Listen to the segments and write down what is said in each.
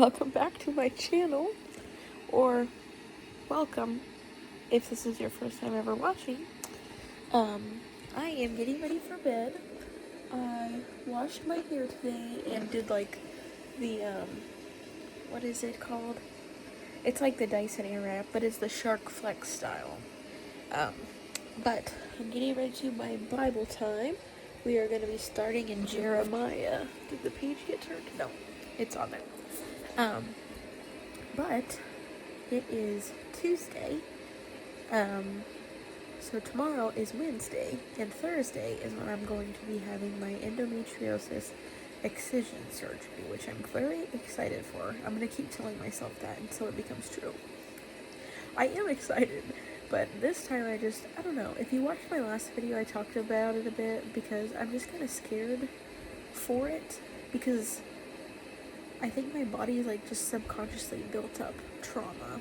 welcome back to my channel, or welcome if this is your first time ever watching. I am getting ready for bed. I washed my hair today and did like the, what is it called? It's like the Dyson Airwrap, but it's the Shark Flex style. But I'm getting ready to my Bible time. We are going to be starting in Jeremiah. Did the page get turned? No, it's on there. But it is Tuesday. So tomorrow is Wednesday, and Thursday is when I'm going to be having my endometriosis excision surgery, which I'm very excited for. I'm going to keep telling myself that until it becomes true. I am excited, but this time I don't know. If you watched my last video, I talked about it a bit because I'm just kind of scared for it, because I think my body is like just subconsciously built up trauma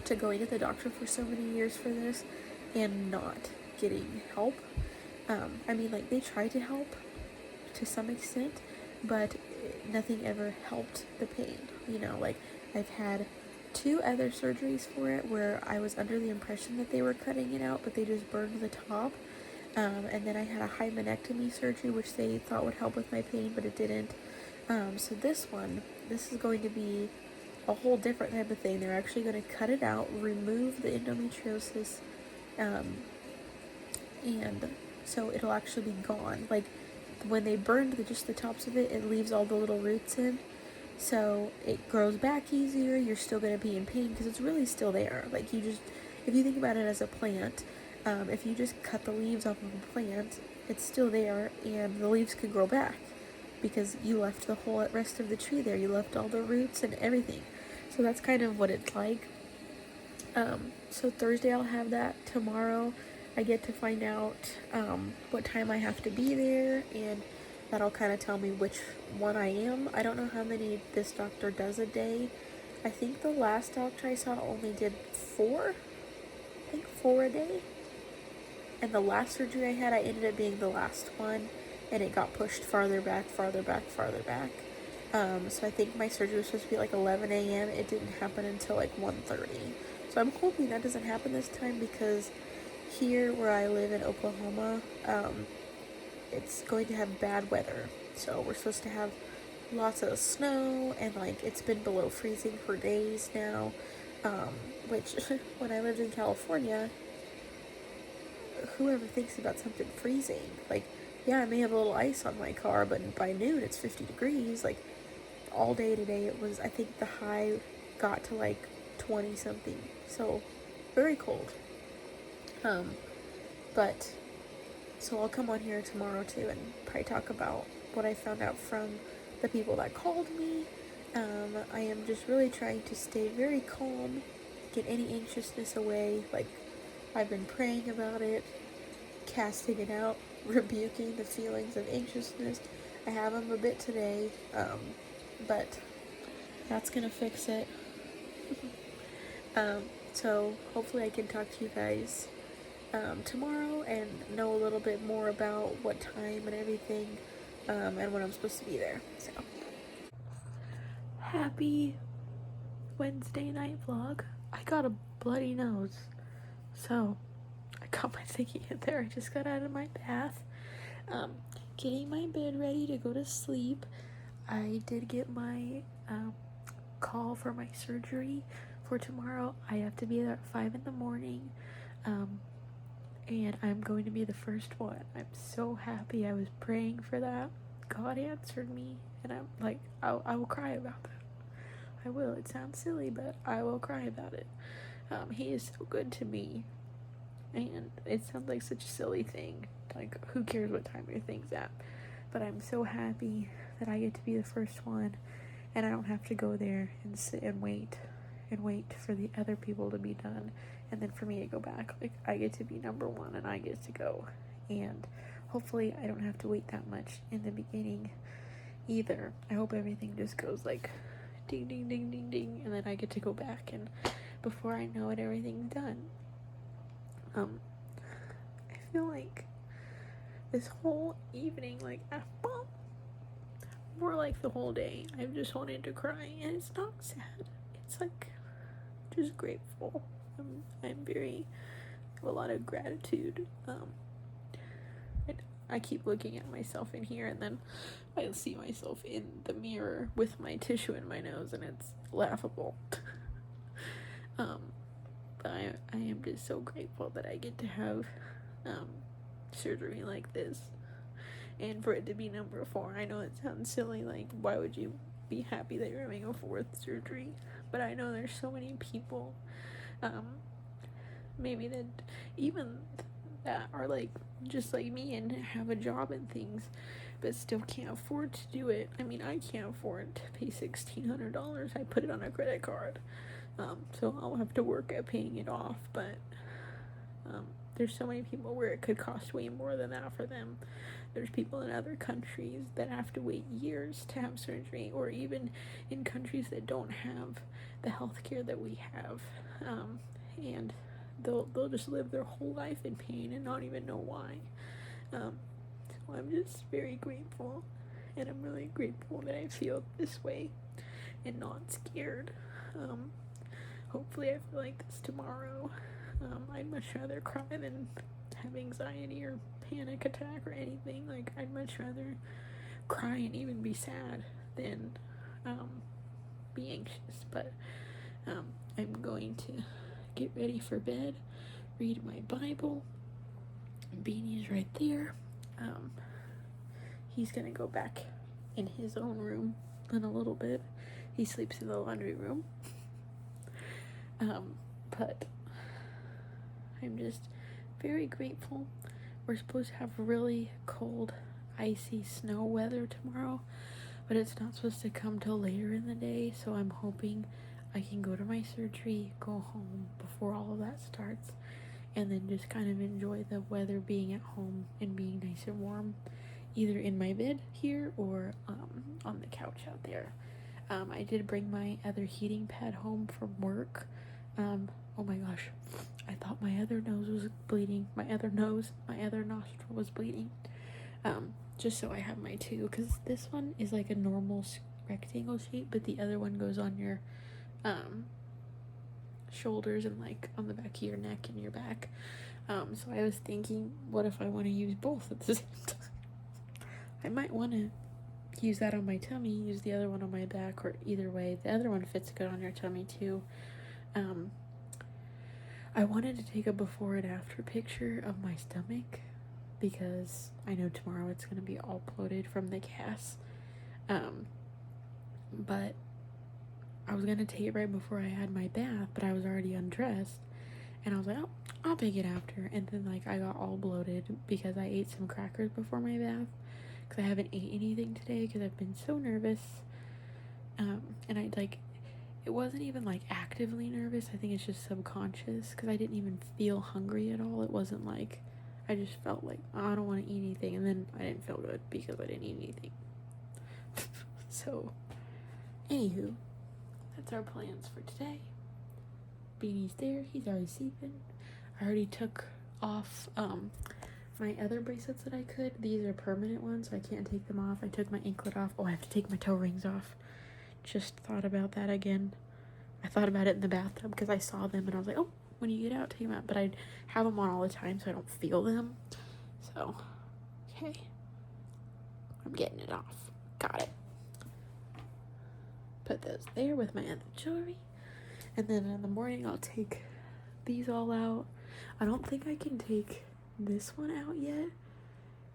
to going to the doctor for so many years for this and not getting help. I mean, like, they tried to help to some extent, but nothing ever helped the pain. You know, like, I've had 2 other surgeries for it where I was under the impression that they were cutting it out, but they just burned the top. And then I had a hymenectomy surgery, which they thought would help with my pain, but it didn't. So this is going to be a whole different type of thing. They're actually going to cut it out, remove the endometriosis, and so it'll actually be gone. Like, when they burned just the tops of it, it leaves all the little roots in, so it grows back easier. You're still going to be in pain because it's really still there. Like, if you think about it as a plant, if you just cut the leaves off of a plant, it's still there, and the leaves could grow back because you left the whole rest of the tree there. You left all the roots and everything. So that's kind of what it's like. So Thursday I'll have that. Tomorrow I get to find out what time I have to be there, and that'll kind of tell me which one I am. I don't know how many this doctor does a day. I think the last doctor I saw only did 4. I think 4 a day. And the last surgery I had, I ended up being the last one, and it got pushed farther back. So I think my surgery was supposed to be like 11 a.m. It didn't happen until like 1:30. So I'm hoping that doesn't happen this time, because here where I live in Oklahoma, it's going to have bad weather. So we're supposed to have lots of snow, and like it's been below freezing for days now, which when I lived in California, whoever thinks about something freezing? Like, yeah, I may have a little ice on my car, but by noon it's 50 degrees. Like, all day today it was, I think the high got to like 20 something. So very cold. But so I'll come on here tomorrow too and probably talk about what I found out from the people that called me. I am just really trying to stay very calm, get any anxiousness away. Like, I've been praying about it, casting it out, rebuking the feelings of anxiousness. I have them a bit today, but that's gonna fix it. So hopefully I can talk to you guys tomorrow and know a little bit more about what time and everything, and when I'm supposed to be there. So happy Wednesday night vlog. I got a bloody nose, so I got my thingy in there. I just got out of my bath, getting my bed ready to go to sleep. I did get my call for my surgery for tomorrow. I have to be there at 5 in the morning, and I'm going to be the first one. I'm so happy. I was praying for that. God answered me, and I'm like, I will cry about that. I will. It sounds silly, but I will cry about it. He is so good to me, and it sounds like such a silly thing. Like, who cares what time your thing's at? But I'm so happy that I get to be the first one, and I don't have to go there and sit and wait for the other people to be done, and then for me to go back. Like, I get to be number 1, and I get to go, and hopefully I don't have to wait that much in the beginning either. I hope everything just goes like ding ding ding ding ding, and then I get to go back, and before I know it, everything's done. I feel like this whole evening, like, more like the whole day, I've just wanted to cry, and it's not sad. It's like just grateful. I'm very, I have a lot of gratitude. I keep looking at myself in here, and then I see myself in the mirror with my tissue in my nose, and it's laughable. But I am just so grateful that I get to have surgery like this, and for it to be number 4. I know it sounds silly, like, why would you be happy that you're having a 4th surgery? But I know there's so many people, maybe that even that are like just like me and have a job and things, but still can't afford to do it. I mean, I can't afford to pay $1,600. I put it on a credit card, so I'll have to work at paying it off. But there's so many people where it could cost way more than that for them. There's people in other countries that have to wait years to have surgery, or even in countries that don't have the healthcare that we have, and they'll just live their whole life in pain and not even know why. So I'm just very grateful, and I'm really grateful that I feel this way and not scared. Hopefully I feel like this tomorrow. I'd much rather cry than have anxiety or panic attack or anything. Like, I'd much rather cry and even be sad than be anxious. But I'm going to get ready for bed, read my Bible. Beanie's right there. He's gonna go back in his own room in a little bit. He sleeps in the laundry room. But I'm just very grateful. We're supposed to have really cold, icy snow weather tomorrow, but it's not supposed to come till later in the day, so I'm hoping I can go to my surgery, go home before all of that starts, and then just kind of enjoy the weather being at home and being nice and warm, either in my bed here or on the couch out there. I did bring my other heating pad home from work. Oh my gosh, I thought my other nose was bleeding. My other nostril was bleeding. Just so I have my 2, because this one is like a normal rectangle shape, but the other one goes on your shoulders and like on the back of your neck and your back. So I was thinking, what if I want to use both at the same time? I might want to use that on my tummy, use the other one on my back, or either way. The other one fits good on your tummy too. I wanted to take a before and after picture of my stomach, because I know tomorrow it's going to be all bloated from the gas. But I was going to take it right before I had my bath, but I was already undressed, and I was like, oh, I'll take it after. And then like I got all bloated because I ate some crackers before my bath, because I haven't ate anything today because I've been so nervous. And I like, it wasn't even like actively nervous. I think it's just subconscious, because I didn't even feel hungry at all. It wasn't like, I just felt like, oh, I don't want to eat anything, and then I didn't feel good because I didn't eat anything. So, anywho, that's our plans for today. Beanie's there. He's already sleeping. I already took off my other bracelets that I could. These are permanent ones, so I can't take them off. I took my anklet off. Oh, I have to take my toe rings off. Just thought about that again. I thought about it in the bathtub because I saw them and I was like, oh, when you get out, take them out. But I have them on all the time so I don't feel them. So, okay. I'm getting it off. Got it. Put those there with my other jewelry. And then in the morning, I'll take these all out. I don't think I can take this one out yet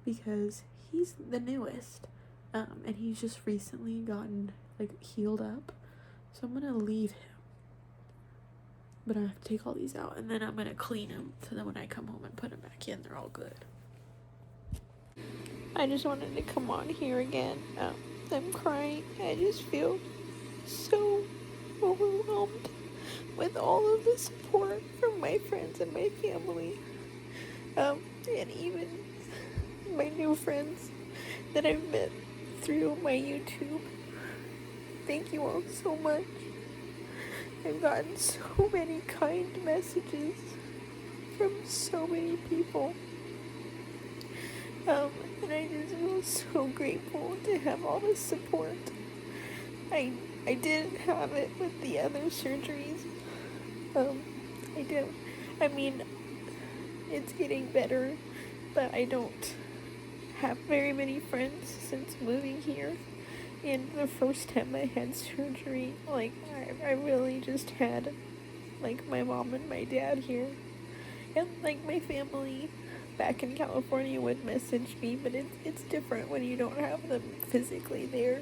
because he's the newest. And he's just recently gotten like healed up, so I'm gonna leave him, but I have to take all these out, and then I'm gonna clean them so that when I come home and put them back in, they're all good. I just wanted to come on here again. I'm crying. I just feel so overwhelmed with all of the support from my friends and my family, and even my new friends that I've met through my YouTube. Thank you all so much. I've gotten so many kind messages from so many people. And I just feel so grateful to have all this support. I didn't have it with the other surgeries. I don't. I mean, it's getting better, but I don't have very many friends since moving here. And the first time I had surgery, like, I really just had, like, my mom and my dad here. And, like, my family back in California would message me, but it's different when you don't have them physically there.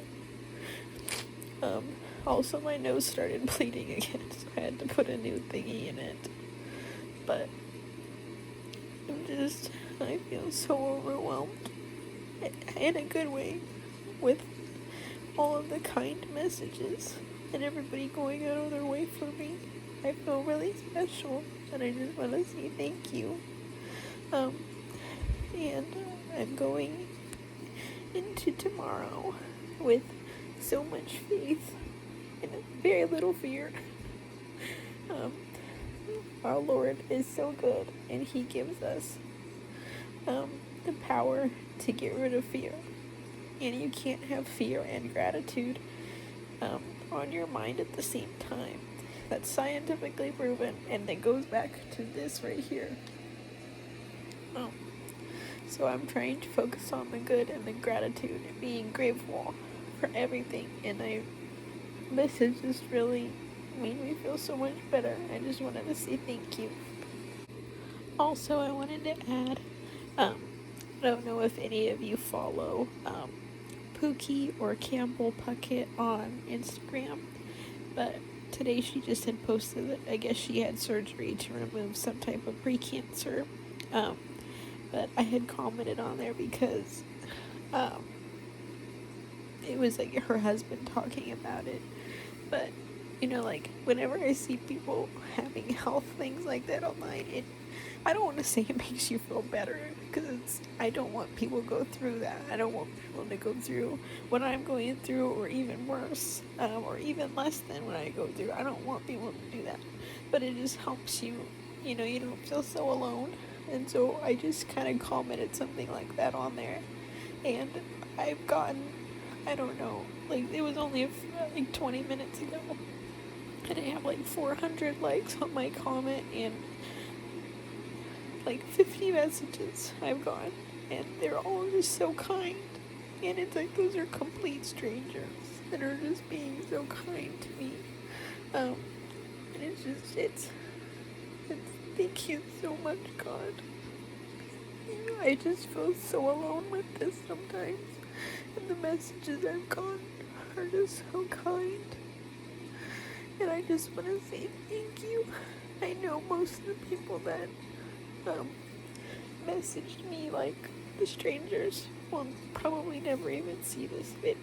Also, my nose started bleeding again, so I had to put a new thingy in it. But I feel so overwhelmed, in a good way, with all of the kind messages and everybody going out of their way for me. I feel really special, and I just want to say thank you. And I'm going into tomorrow with so much faith and very little fear. Our Lord is so good, and He gives us the power to get rid of fear. And you can't have fear and gratitude on your mind at the same time. That's scientifically proven, and that goes back to this right here. So I'm trying to focus on the good and the gratitude and being grateful for everything. And this has just really made me feel so much better. I just wanted to say thank you. Also, I wanted to add, I don't know if any of you follow Pookie or Campbell Puckett on Instagram, but today she just had posted that I guess she had surgery to remove some type of precancer. But I had commented on there because it was like her husband talking about it. But like, whenever I see people having health things like that online, I don't want to say it makes you feel better, because I don't want people to go through that. I don't want people to go through what I'm going through, or even worse, or even less than what I go through. I don't want people to do that. But it just helps you, you don't feel so alone. And so I just kind of commented something like that on there. And I've gotten, I don't know, like, it was only like 20 minutes ago, and I have like 400 likes on my comment, and like 50 messages I've gotten, and they're all just so kind. And it's like, those are complete strangers that are just being so kind to me. And it's thank you so much, God. I just feel so alone with this sometimes. And the messages I've gotten are just so kind. And I just want to say thank you. I know most of the people that messaged me, like the strangers, will probably never even see this vid.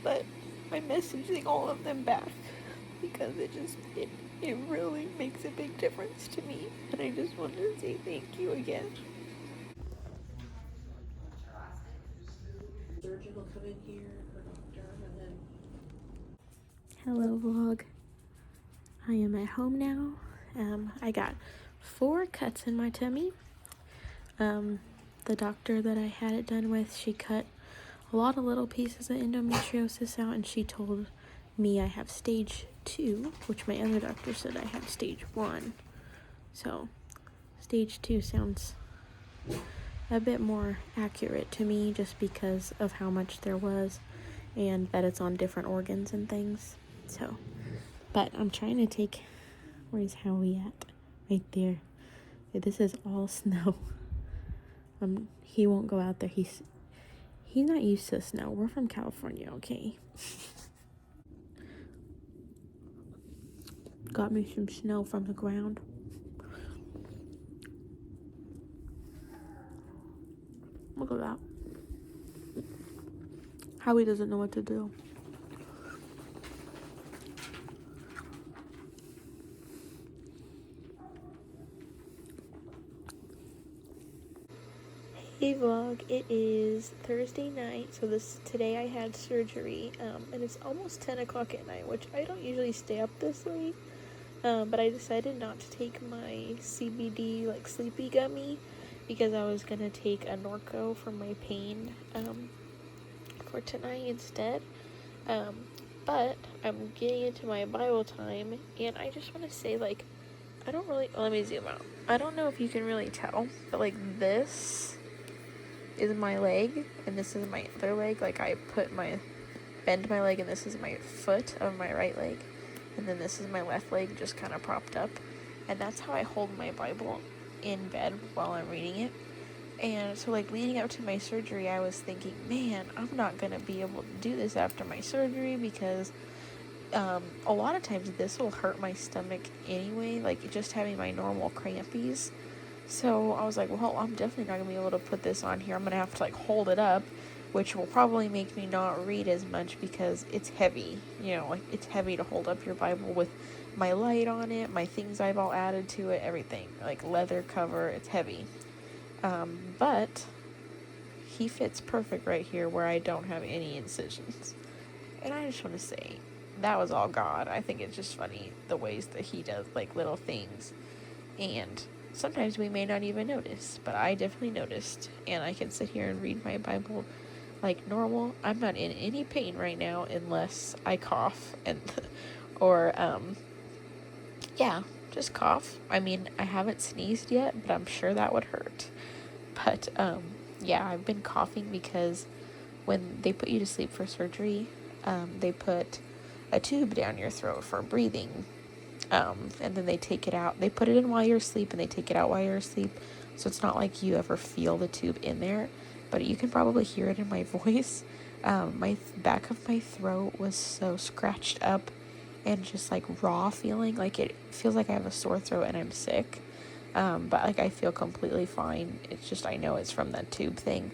But I'm messaging all of them back because it really makes a big difference to me. And I just wanted to say thank you again. Surgeon will come in here, her doctor, and then... Hello vlog. I am at home now. I got 4 cuts in my tummy. The doctor that I had it done with, she cut a lot of little pieces of endometriosis out, and she told me I have stage 2, which my other doctor said I have stage 1. So stage 2 sounds a bit more accurate to me, just because of how much there was and that it's on different organs and things. So, but I'm trying to take, where's Howie at? Right there. This is all snow. He won't go out there. He's not used to snow. We're from California, okay? Got me some snow from the ground. Look at that. Howie doesn't know what to do. Hey vlog, it is Thursday night, so today I had surgery, and it's almost 10 o'clock at night, which I don't usually stay up this late, but I decided not to take my CBD, like, sleepy gummy, because I was gonna take a Norco for my pain for tonight instead. But I'm getting into my Bible time, and I just want to say, like, I don't really, let me zoom out. I don't know if you can really tell, but like this is my leg, and this is my other leg. Like I bend my leg, and this is my foot of my right leg, and then this is my left leg just kind of propped up, and that's how I hold my Bible in bed while I'm reading it. And so, like, leading up to my surgery, I was thinking, man, I'm not gonna be able to do this after my surgery, because a lot of times this will hurt my stomach anyway, like just having my normal crampies. So I was like, well, I'm definitely not gonna be able to put this on here. I'm gonna have to like hold it up, which will probably make me not read as much because it's heavy. You know, like it's heavy to hold up your Bible with my light on it, my things I've all added to it, everything. Like leather cover, it's heavy. But he fits perfect right here where I don't have any incisions. And I just want to say, that was all God. I think it's just funny the ways that he does like little things. And sometimes we may not even notice, but I definitely noticed. And I can sit here and read my Bible like normal. I'm not in any pain right now unless I cough or yeah, just cough. I mean, I haven't sneezed yet, but I'm sure that would hurt. But yeah, I've been coughing because when they put you to sleep for surgery, they put a tube down your throat for breathing. And then they take it out. They put it in while you're asleep, and they take it out while you're asleep. So it's not like you ever feel the tube in there, but you can probably hear it in my voice. My back of my throat was so scratched up and just like raw feeling. Like it feels like I have a sore throat and I'm sick. But like I feel completely fine. It's just I know it's from that tube thing.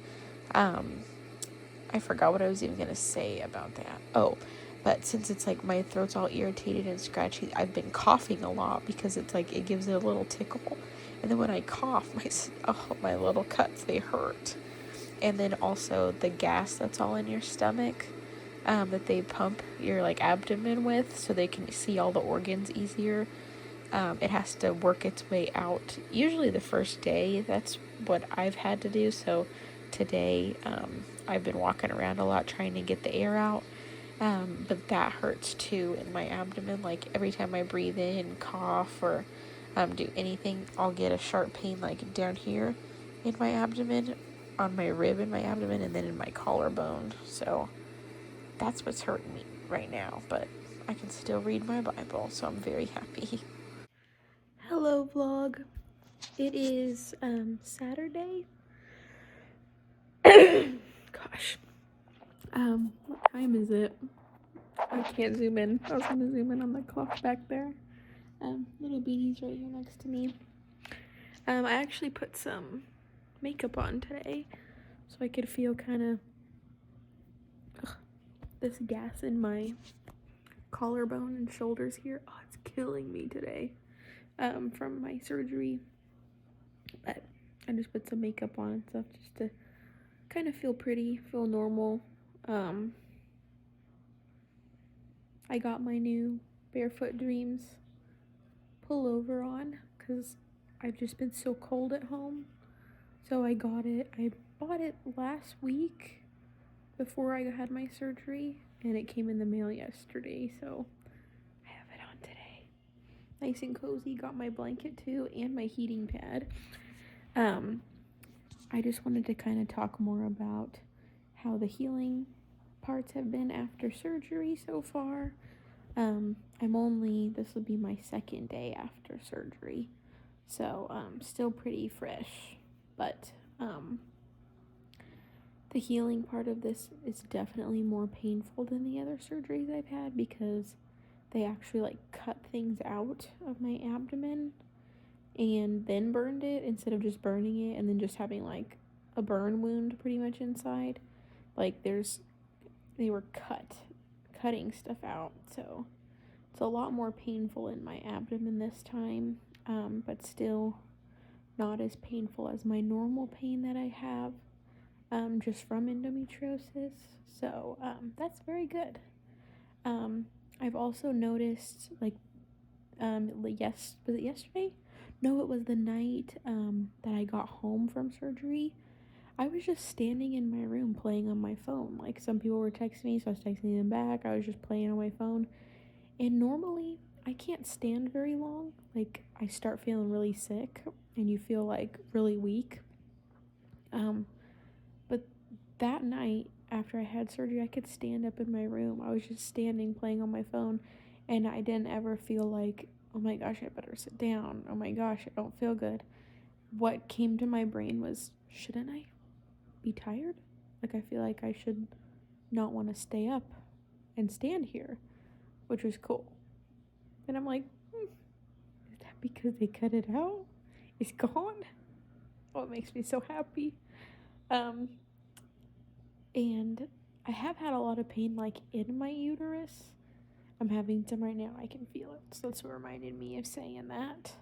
I forgot what I was even going to say about that. Oh, but since it's like my throat's all irritated and scratchy, I've been coughing a lot because it's like it gives it a little tickle. And then when I cough, my little cuts, they hurt. And then also the gas that's all in your stomach, that they pump your like abdomen with so they can see all the organs easier. It has to work its way out. Usually the first day, that's what I've had to do. So today, I've been walking around a lot trying to get the air out. But that hurts too in my abdomen. Like every time I breathe in, cough, or do anything, I'll get a sharp pain like down here in my abdomen, on my rib in my abdomen, and then in my collarbone. So that's what's hurting me right now. But I can still read my Bible, so I'm very happy. Hello vlog. It is Saturday. Gosh. What time is it? I can't zoom in. I was gonna zoom in on the clock back there. Little beanie's right here next to me. I actually put some makeup on today so I could feel kind of this gas in my collarbone and shoulders here. Oh, it's killing me today. From my surgery. But I just put some makeup on and stuff just to kind of feel pretty, feel normal. I got my new Barefoot Dreams pullover on because I've just been so cold at home. So I got it. I bought it last week before I had my surgery, and it came in the mail yesterday, so I have it on today. Nice and cozy. Got my blanket too and my heating pad. I just wanted to kind of talk more about how the healing parts have been after surgery so far. This will be my second day after surgery, so still pretty fresh, but the healing part of this is definitely more painful than the other surgeries I've had because they actually like cut things out of my abdomen and then burned it instead of just burning it and then just having like a burn wound pretty much inside. Like they were cutting stuff out, so it's a lot more painful in my abdomen this time, but still not as painful as my normal pain that I have, just from endometriosis. So that's very good. I've also noticed, like, was it yesterday? No, it was the night that I got home from surgery. I was just standing in my room playing on my phone. Like, some people were texting me, so I was texting them back. I was just playing on my phone. And normally, I can't stand very long. Like, I start feeling really sick, and you feel like really weak. But that night, after I had surgery, I could stand up in my room. I was just standing playing on my phone, and I didn't ever feel like, oh my gosh, I better sit down. Oh my gosh, I don't feel good. What came to my brain was, shouldn't I be tired? Like, I feel like I should not want to stay up and stand here, which was cool. And I'm like, is that because they cut it out? It's gone? Oh, it makes me so happy. And I have had a lot of pain, like, in my uterus. I'm having some right now. I can feel it. So that's what reminded me of saying that.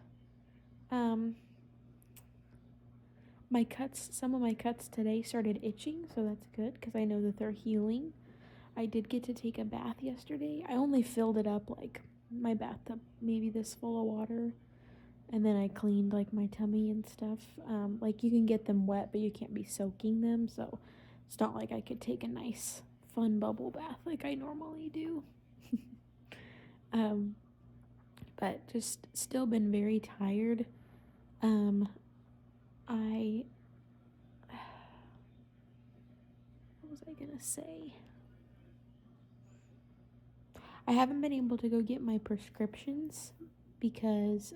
Some of my cuts today started itching, so that's good because I know that they're healing. I did get to take a bath yesterday. I only filled it up, like, my bathtub maybe this full of water, and then I cleaned, like, my tummy and stuff. Like, you can get them wet, but you can't be soaking them, so it's not like I could take a nice fun bubble bath like I normally do. But just still been very tired. What was I gonna say? I haven't been able to go get my prescriptions because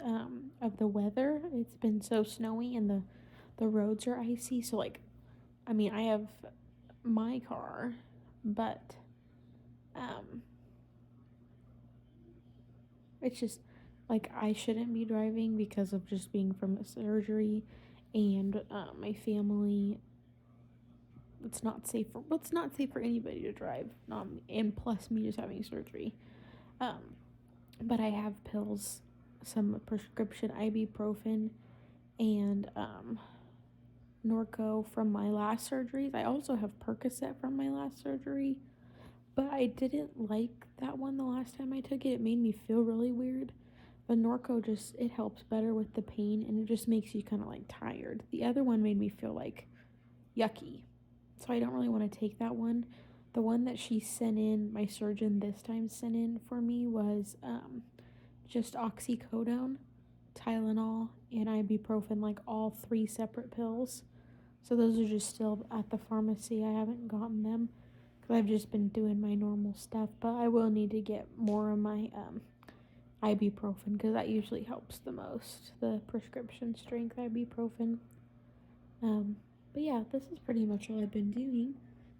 of the weather. It's been so snowy and the roads are icy. So, like, I mean, I have my car, but it's just, like, I shouldn't be driving because of just being from a surgery, and my family. It's not safe for anybody to drive. And plus me just having surgery. But I have pills, some prescription ibuprofen, and Norco from my last surgeries. I also have Percocet from my last surgery, but I didn't like that one the last time I took it. It made me feel really weird. The Norco it helps better with the pain, and it just makes you kind of like tired. The other one made me feel like yucky, so I don't really want to take that one. The one that my surgeon this time sent in for me was just oxycodone, Tylenol, and ibuprofen, like all 3 separate pills. So those are just still at the pharmacy. I haven't gotten them because I've just been doing my normal stuff, but I will need to get more of my ibuprofen because that usually helps the most, the prescription strength ibuprofen. But yeah, this is pretty much all I've been doing.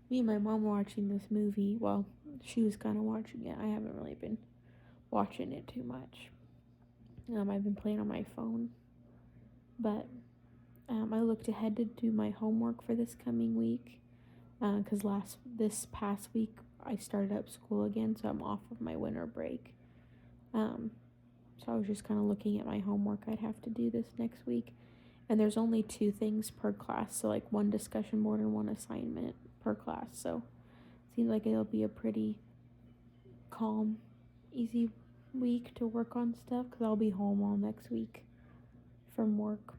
Me and my mom were watching this movie. Well, she was kind of watching it. I haven't really been watching it too much. I've been playing on my phone. But I looked ahead to do my homework for this coming week. Because this past week I started up school again, so I'm off of my winter break. So I was just kind of looking at my homework I'd have to do this next week. And there's only 2 things per class, so like 1 discussion board and 1 assignment per class. So it seems like it'll be a pretty calm, easy week to work on stuff because I'll be home all next week from work.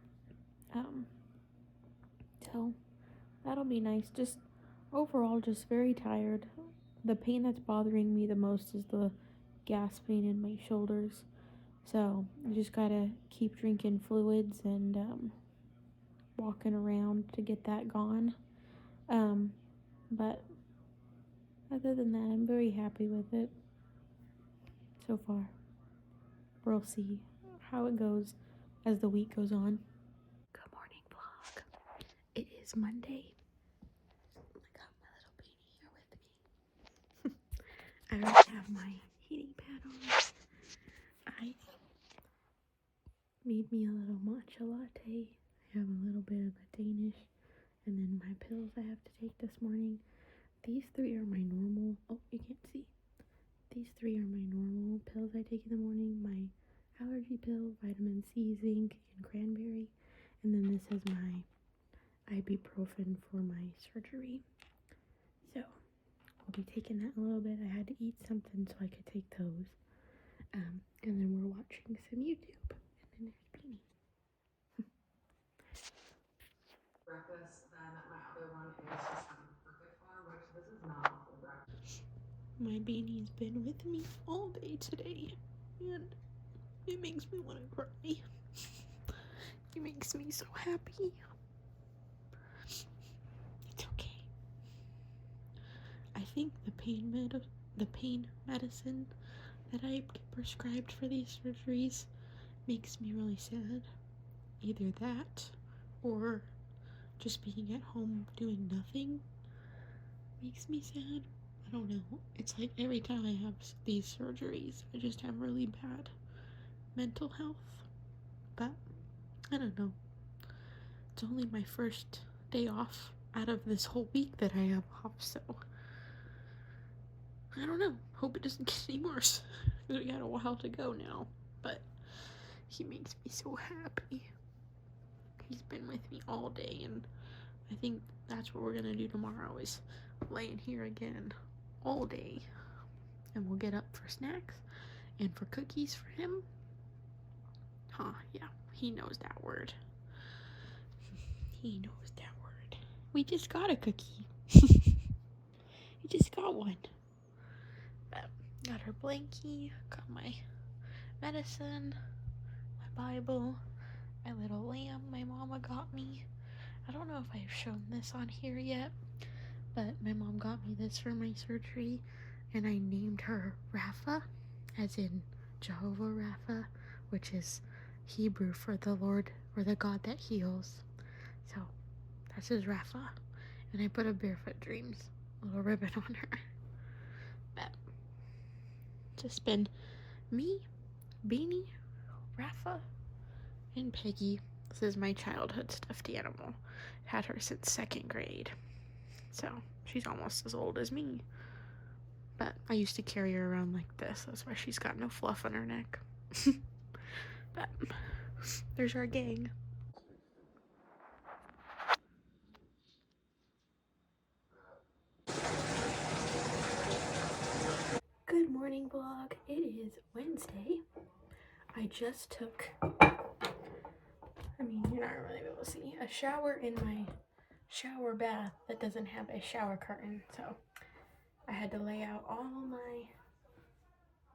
So that'll be nice. Just overall, just very tired. The pain that's bothering me the most is the gas pain in my shoulders. So I just gotta keep drinking fluids and walking around to get that gone. But other than that, I'm very happy with it so far. We'll see how it goes as the week goes on. Good morning, vlog. It is Monday. I got my little beanie here with me. I already have my heating pad on. I made me a little matcha latte. I have a little bit of a Danish, and then my pills I have to take this morning. These 3 are my normal. Oh, you can't see. These 3 are my normal pills I take in the morning. My allergy pill, vitamin C, zinc, and cranberry. And then this is my ibuprofen for my surgery. So I'll be taking that a little bit. I had to eat something so I could take those. And then we're watching some YouTube. And then there's Beanie. My beanie's been with me all day today, and it makes me want to cry. It makes me so happy. It's okay. I think the pain medicine that I get prescribed for these surgeries makes me really sad. Either that, or just being at home doing nothing makes me sad. I don't know. It's like every time I have these surgeries, I just have really bad mental health. But I don't know. It's only my first day off out of this whole week that I have off, so I don't know. Hope it doesn't get any worse. We got a while to go now, but he makes me so happy. He's been with me all day, and I think that's what we're gonna do tomorrow, is lay in here again all day, and we'll get up for snacks and for cookies for him. Yeah, he knows that word. He knows that word. We just got a cookie. We just got one. Got her blankie, got my medicine, my Bible, my little lamb my mama got me. I don't know if I've shown this on here yet, but my mom got me this for my surgery, and I named her Rapha, as in Jehovah Rapha, which is Hebrew for the Lord, or the God that heals. So that's his Rapha, and I put a Barefoot Dreams little ribbon on her. But just been me, Beanie, Rapha, and Peggy. This is my childhood stuffed animal. Had her since 2nd grade. So she's almost as old as me. But I used to carry her around like this. That's why she's got no fluff on her neck. But there's our gang. Good morning, vlog. It is Wednesday. I just took, you're not really able to see, a shower in my shower bath that doesn't have a shower curtain, so I had to lay out all my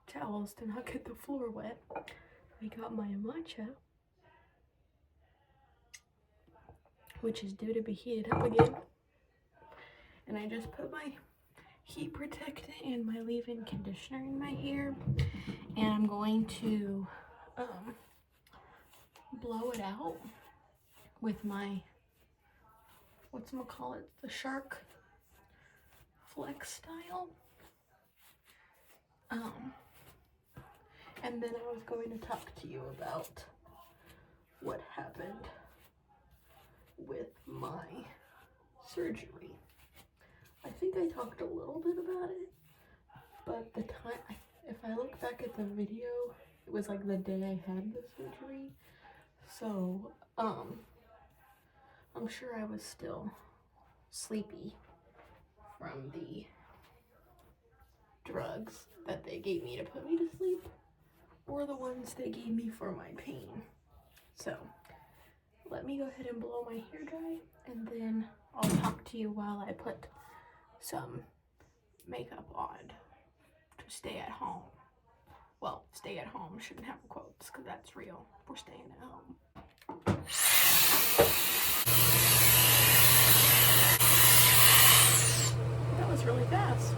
towels to not get the floor wet. I got my matcha, which is due to be heated up again, and I just put my heat protectant and my leave-in conditioner in my hair, and I'm going to blow it out with my, the Shark Flex style. And then I was going to talk to you about what happened with my surgery. I think I talked a little bit about it, but the time, if I look back at the video, it was like the day I had the surgery. So, I'm sure I was still sleepy from the drugs that they gave me to put me to sleep, or the ones they gave me for my pain. So let me go ahead and blow my hair dry, and then I'll talk to you while I put some makeup on to stay at home. Well, stay at home shouldn't have quotes because that's real. We're staying at home. That was really fast.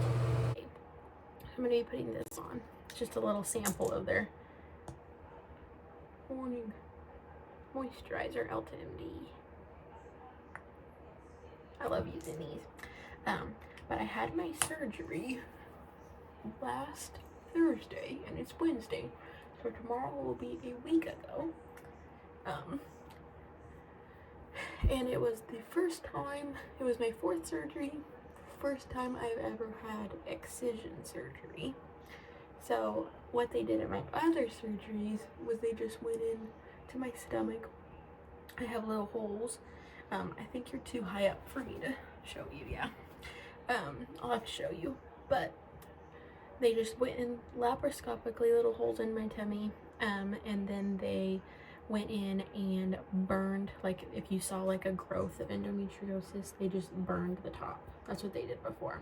I'm going to be putting this on. It's just a little sample of their morning moisturizer, EltaMD. I love using these. But I had my surgery last Thursday, and it's Wednesday, so tomorrow will be a week ago. And it was the first time, it was my 4th surgery, first time I've ever had excision surgery. So what they did at my other surgeries was they just went in to my stomach. I have little holes. I think you're too high up for me to show you, yeah. I'll have to show you, but they just went in laparoscopically, little holes in my tummy, and then they went in and burned, like if you saw like a growth of endometriosis, they just burned the top. That's what they did before.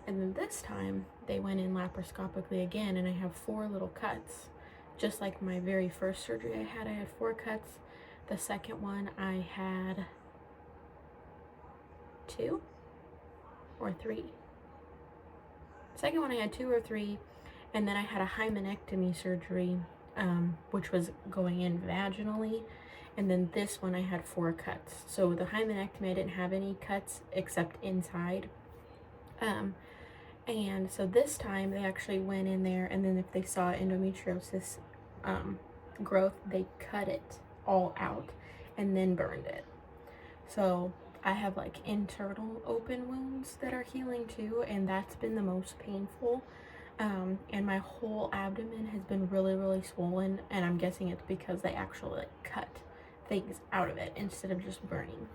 And then this time they went in laparoscopically again, and I have 4 little cuts. Just like my very first surgery I had 4 cuts. The second one I had 2 or 3. Second one I had 2 or 3, and then I had a hymenectomy surgery, which was going in vaginally, and then this one I had 4 cuts. So the hymenectomy I didn't have any cuts except inside, and so this time they actually went in there, and then if they saw endometriosis growth, they cut it all out and then burned it. So I have like internal open wounds that are healing too, and that's been the most painful. And my whole abdomen has been really swollen, and I'm guessing it's because they actually like cut things out of it instead of just burning.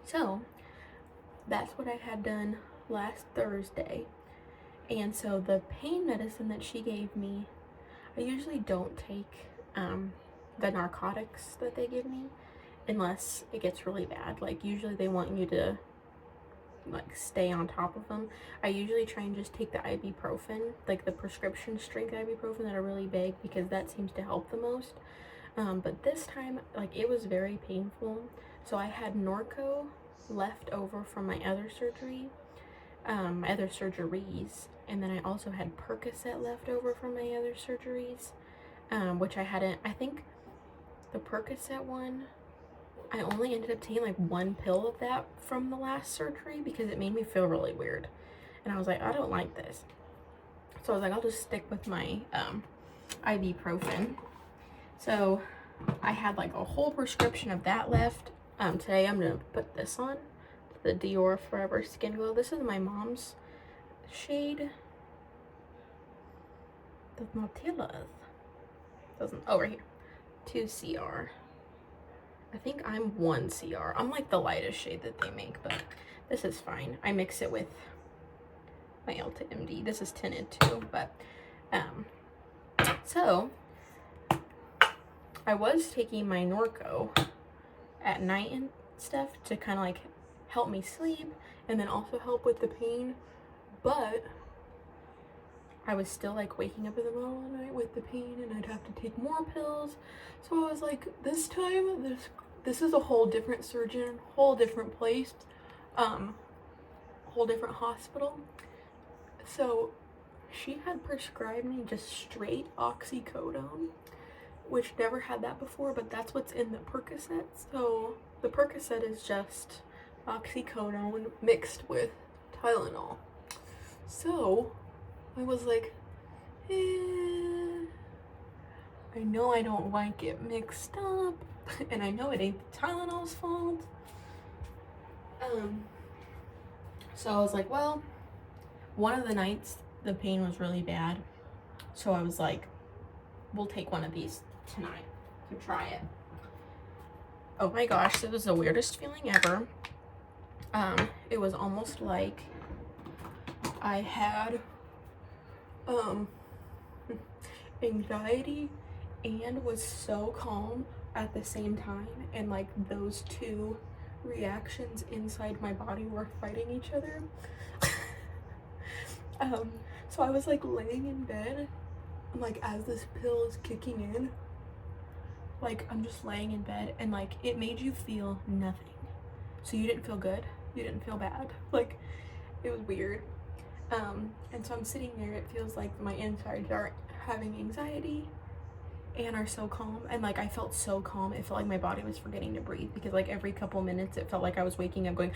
So that's what I had done last Thursday. And so the pain medicine that she gave me, I usually don't take the narcotics that they give me unless it gets really bad. Like usually they want you to like stay on top of them. I usually try and just take the ibuprofen, like the prescription strength ibuprofen that are really big, because that seems to help the most. But this time, like, it was very painful. So I had Norco left over from my other surgery, my other surgeries, and then I also had Percocet left over from my other surgeries, which I hadn't. I think the Percocet one, I only ended up taking like 1 pill of that from the last surgery because it made me feel really weird, and I was like, I don't like this. So I was like, I'll just stick with my ibuprofen. So I had like a whole prescription of that left. Today I'm gonna put this on, the Dior Forever Skin Glow. This is my mom's shade. Does not tell us. Doesn't. Oh, right here. 2 CR. I think I'm 1 CR. I'm like the lightest shade that they make, but this is fine. I mix it with my EltaMD. This is tinted too, but so I was taking my Norco at night and stuff to kind of like help me sleep and then also help with the pain, but I was still like waking up in the middle of the night with the pain, and I'd have to take more pills. So I was like, this time, this is a whole different surgeon, whole different place, whole different hospital. So she had prescribed me just straight oxycodone, which never had that before, but that's what's in the Percocet. So the Percocet is just oxycodone mixed with Tylenol. So I was like, I know I don't like it mixed up, and I know it ain't the Tylenol's fault. So I was like, well, one of the nights the pain was really bad, so I was like, we'll take one of these tonight to try it. Oh my gosh, it was the weirdest feeling ever. It was almost like I had anxiety and was so calm at the same time, and like those two reactions inside my body were fighting each other. So I was like laying in bed, and like as this pill is kicking in, like I'm just laying in bed, and like it made you feel nothing. So you didn't feel good, you didn't feel bad, like it was weird. And so I'm sitting there, it feels like my insides are having anxiety and are so calm, and like I felt so calm, it felt like my body was forgetting to breathe, because like every couple minutes it felt like I was waking up going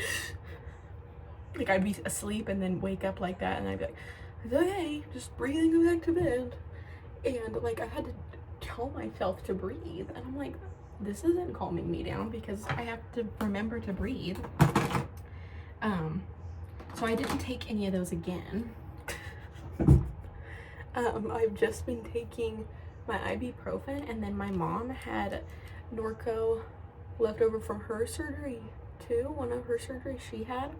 like I'd be asleep and then wake up like that, and I'd be like, it's okay, just breathing, go back to bed. And like I had to tell myself to breathe, and I'm like, this isn't calming me down because I have to remember to breathe. So I didn't take any of those again. I've just been taking my ibuprofen, and then my mom had Norco left over from her surgery too, one of her surgeries she had.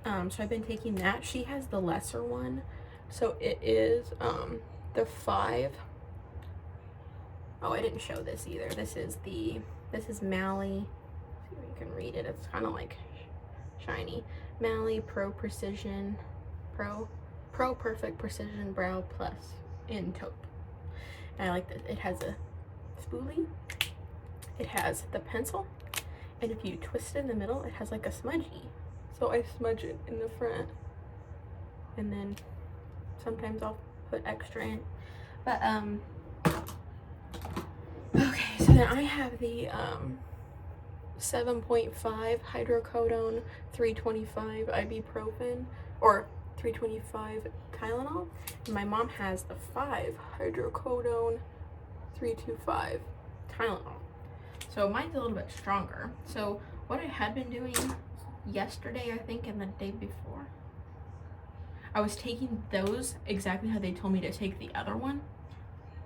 So I've been taking that. She has the lesser one, so it is the 5 Oh, I didn't show this either. This is Mally. See if you can read it. It's kind of like shiny. Mally Pro Precision, Pro Perfect Precision Brow Plus in taupe. And I like this. It has a spoolie. It has the pencil. And if you twist it in the middle, it has like a smudgy. So I smudge it in the front. And then sometimes I'll put extra in. But, okay, so then I have the 7.5 hydrocodone, 325 ibuprofen, or 325 Tylenol. And my mom has the 5 hydrocodone, 325 Tylenol. So mine's a little bit stronger. So what I had been doing yesterday, I think, and the day before, I was taking those exactly how they told me to take the other one.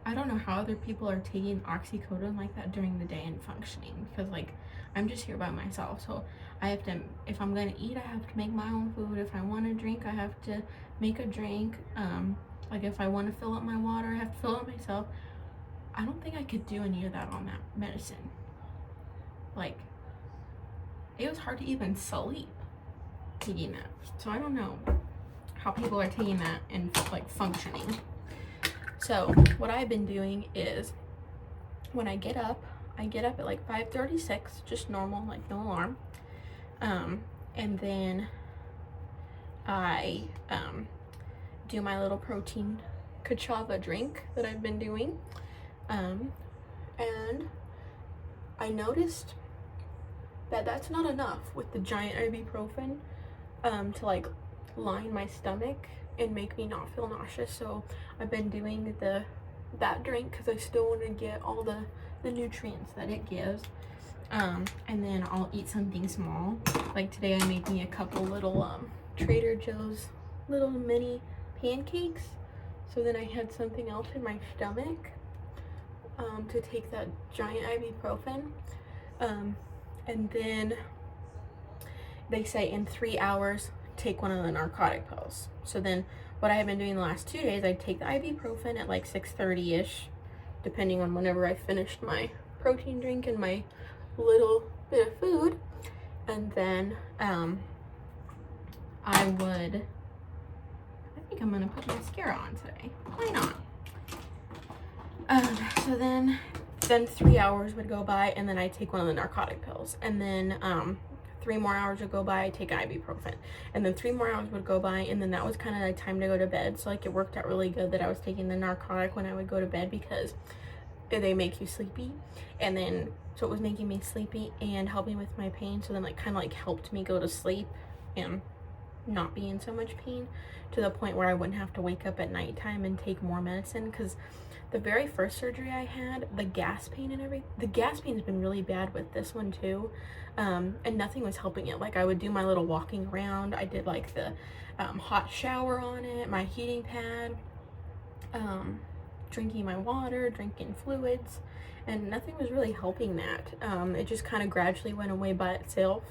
I don't know how other people are taking oxycodone like that during the day and functioning, because like I'm just here by myself. So I have to, if I'm gonna eat, I have to make my own food. If I want to drink, I have to make a drink. Like if I want to fill up my water, I have to fill it up myself. I don't think I could do any of that on that medicine. Like, it was hard to even sleep taking that. So I don't know how people are taking that and like functioning. So what I've been doing is when I get up at like 5:36, just normal, like no alarm. And then I do my little protein cachava drink that I've been doing. And I noticed that that's not enough with the giant ibuprofen to like line my stomach and make me not feel nauseous. So I've been doing that drink because I still want to get all the nutrients that it gives. And then I'll eat something small. Like today I made me a couple little Trader Joe's little mini pancakes. So then I had something else in my stomach to take that giant ibuprofen. And then they say in 3 hours, take one of the narcotic pills. So then what I have been doing the last 2 days, I take the ibuprofen at like 6:30-ish, depending on whenever I finished my protein drink and my little bit of food. And then I think I'm gonna put mascara on today. Why not? So then 3 hours would go by, and then I take one of the narcotic pills, and then 3 more hours would go by, I take ibuprofen, and then 3 more hours would go by, and then that was kind of the time to go to bed. So like it worked out really good that I was taking the narcotic when I would go to bed, because they make you sleepy, and then so it was making me sleepy and helping with my pain. So then like kind of like helped me go to sleep and not be in so much pain, to the point where I wouldn't have to wake up at nighttime and take more medicine. Because the very first surgery I had, the gas pain has been really bad with this one too, and nothing was helping it. Like I would do my little walking around, I did like the hot shower on it, my heating pad, drinking my water, drinking fluids, and nothing was really helping that. It just kind of gradually went away by itself,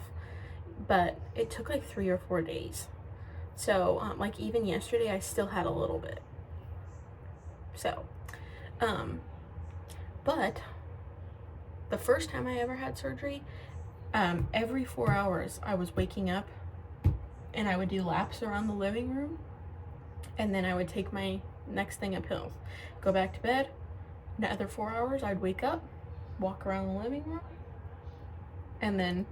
but it took like 3 or 4 days. So like even yesterday I still had a little bit. So but the first time I ever had surgery, every 4 hours I was waking up and I would do laps around the living room, and then I would take my next thing of pills, go back to bed. Another 4 hours I'd wake up, walk around the living room, and then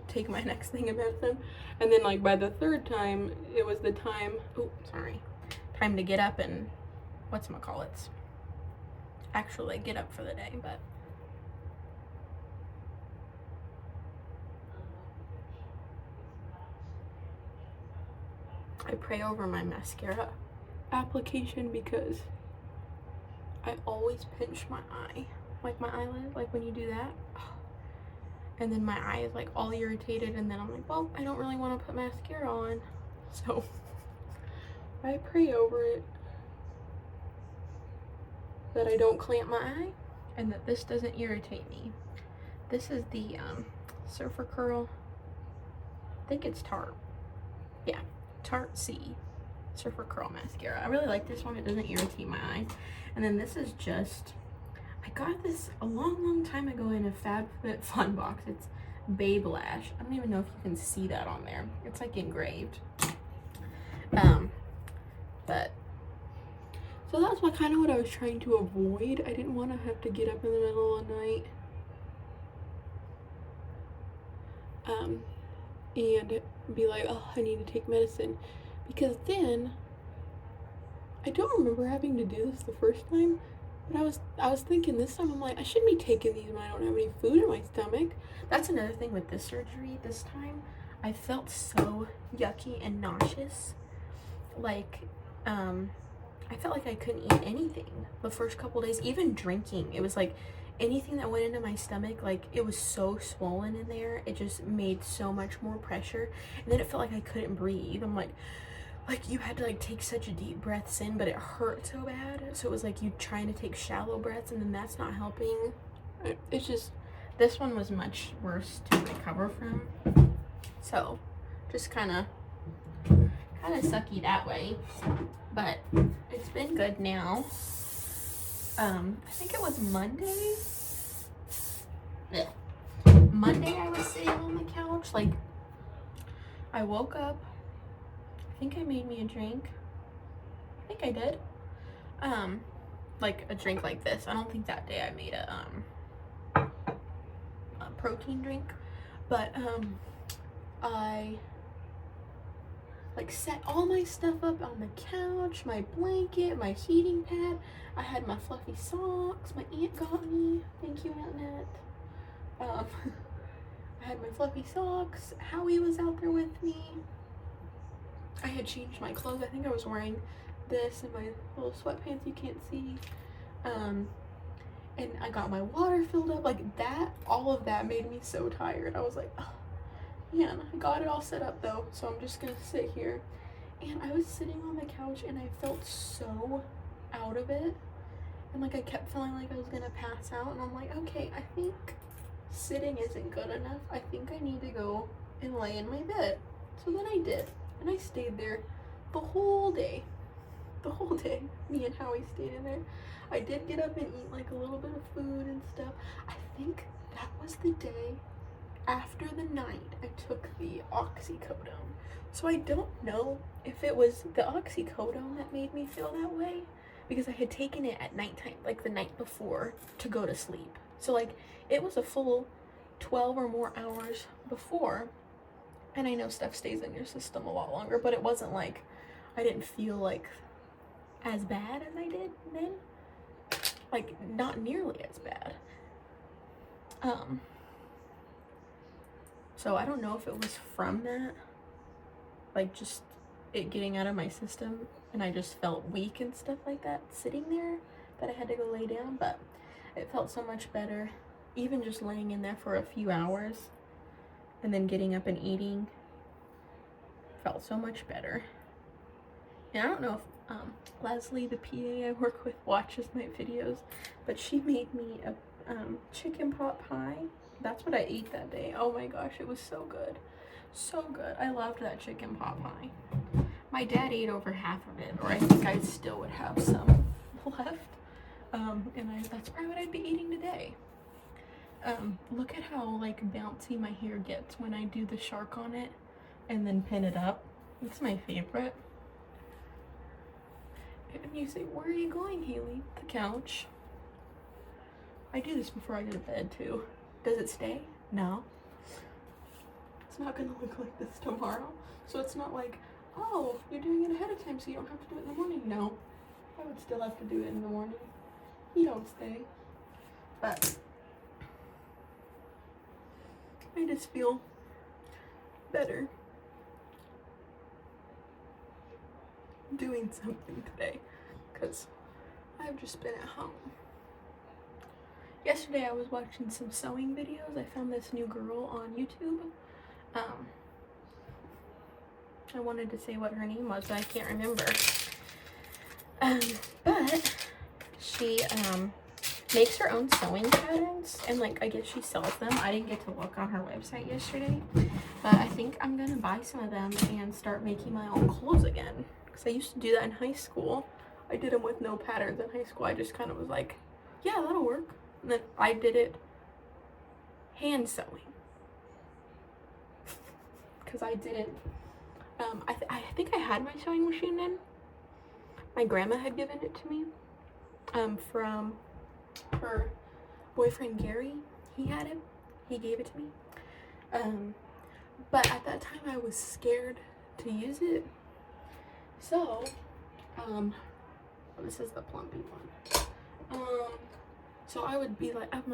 take my next thing of medicine. And then like by the third time, it was the time to get up and whatchamacallits, actually get up for the day. But I pray over my mascara application because I always pinch my eye, like my eyelid, like when you do that, and then my eye is like all irritated, and then I'm like, well, I don't really want to put mascara on, so I pray over it that I don't clamp my eye and that this doesn't irritate me. This is the Surfer Curl, I think it's Tarte, yeah, Tarte C Surfer Curl mascara. I really like this one. It doesn't irritate my eyes. And then this is just, I got this a long time ago in a FabFitFun box. It's Babe Lash. I don't even know if you can see that on there. It's like engraved. But so that's what I was trying to avoid. I didn't want to have to get up in the middle of the night and be like, oh, I need to take medicine, because then I don't remember having to do this the first time, but I was thinking this time, I'm like, I shouldn't be taking these when I don't have any food in my stomach. That's another thing with this surgery this time. I felt so yucky and nauseous. Like, I felt like I couldn't eat anything the first couple days, even drinking. It was like anything that went into my stomach, like it was so swollen in there. It just made so much more pressure. And then it felt like I couldn't breathe. I'm like you had to like take such a deep breaths in, but it hurt so bad. So it was like you trying to take shallow breaths, and then that's not helping. It's just, this one was much worse to recover from. So just kind of sucky that way, but it's been good now. I think it was Monday. Yeah. Monday I was sitting on the couch, like I woke up, I think I made me a drink. I think I did. Like a drink like this. I don't think that day I made a protein drink, but I like set all my stuff up on the couch, my blanket, my heating pad. I had my fluffy socks. My aunt got me. Thank you, Aunt Nat. I had my fluffy socks. Howie was out there with me. I had changed my clothes. I think I was wearing this and my little sweatpants you can't see. And I got my water filled up. Like that, all of that made me so tired. I was like, oh. Man, I got it all set up though, so I'm just gonna sit here. And I was sitting on the couch and I felt so out of it, and like I kept feeling like I was gonna pass out, and I'm like, okay, I think sitting isn't good enough. I think I need to go and lay in my bed. So then I did, and I stayed there the whole day. Me and Howie stayed in there. I did get up and eat like a little bit of food and stuff. I think that was the day after the night I took the oxycodone. So I don't know if it was the oxycodone that made me feel that way, because I had taken it at nighttime, like the night before, to go to sleep. So like it was a full 12 or more hours before, and I know stuff stays in your system a lot longer, but it wasn't like, I didn't feel like as bad as I did then. Like not nearly as bad. So I don't know if it was from that, like just it getting out of my system, and I just felt weak and stuff like that sitting there, that I had to go lay down, but it felt so much better. Even just laying in there for a few hours and then getting up and eating felt so much better. And I don't know if Leslie, the PA I work with, watches my videos, but she made me a chicken pot pie. That's what I ate that day. Oh my gosh, it was so good. So good. I loved that chicken pot pie. My dad ate over half of it, or I think I still would have some left. And that's probably what I'd be eating today. Look at how like bouncy my hair gets when I do the shark on it and then pin it up. It's my favorite. And you say, where are you going, Hailey? The couch. I do this before I go to bed too. Does it stay? No. It's not gonna look like this tomorrow. So it's not like, oh, you're doing it ahead of time so you don't have to do it in the morning. No. I would still have to do it in the morning. You don't stay. But I just feel better doing something today, because I've just been at home. Yesterday I was watching some sewing videos. I found this new girl on YouTube. I wanted to say what her name was, but I can't remember. But she makes her own sewing patterns, and like I guess she sells them. I didn't get to look on her website yesterday, but I think I'm gonna buy some of them and start making my own clothes again, because I used to do that in high school. I did them with no patterns in high school. I just kind of was like yeah, that'll work. And then I did it hand sewing. Because I didn't, I think I had my sewing machine in. My grandma had given it to me from her boyfriend Gary. He had it. He gave it to me. But at that time I was scared to use it. So, this is the plumpy one. So I would be like, I'm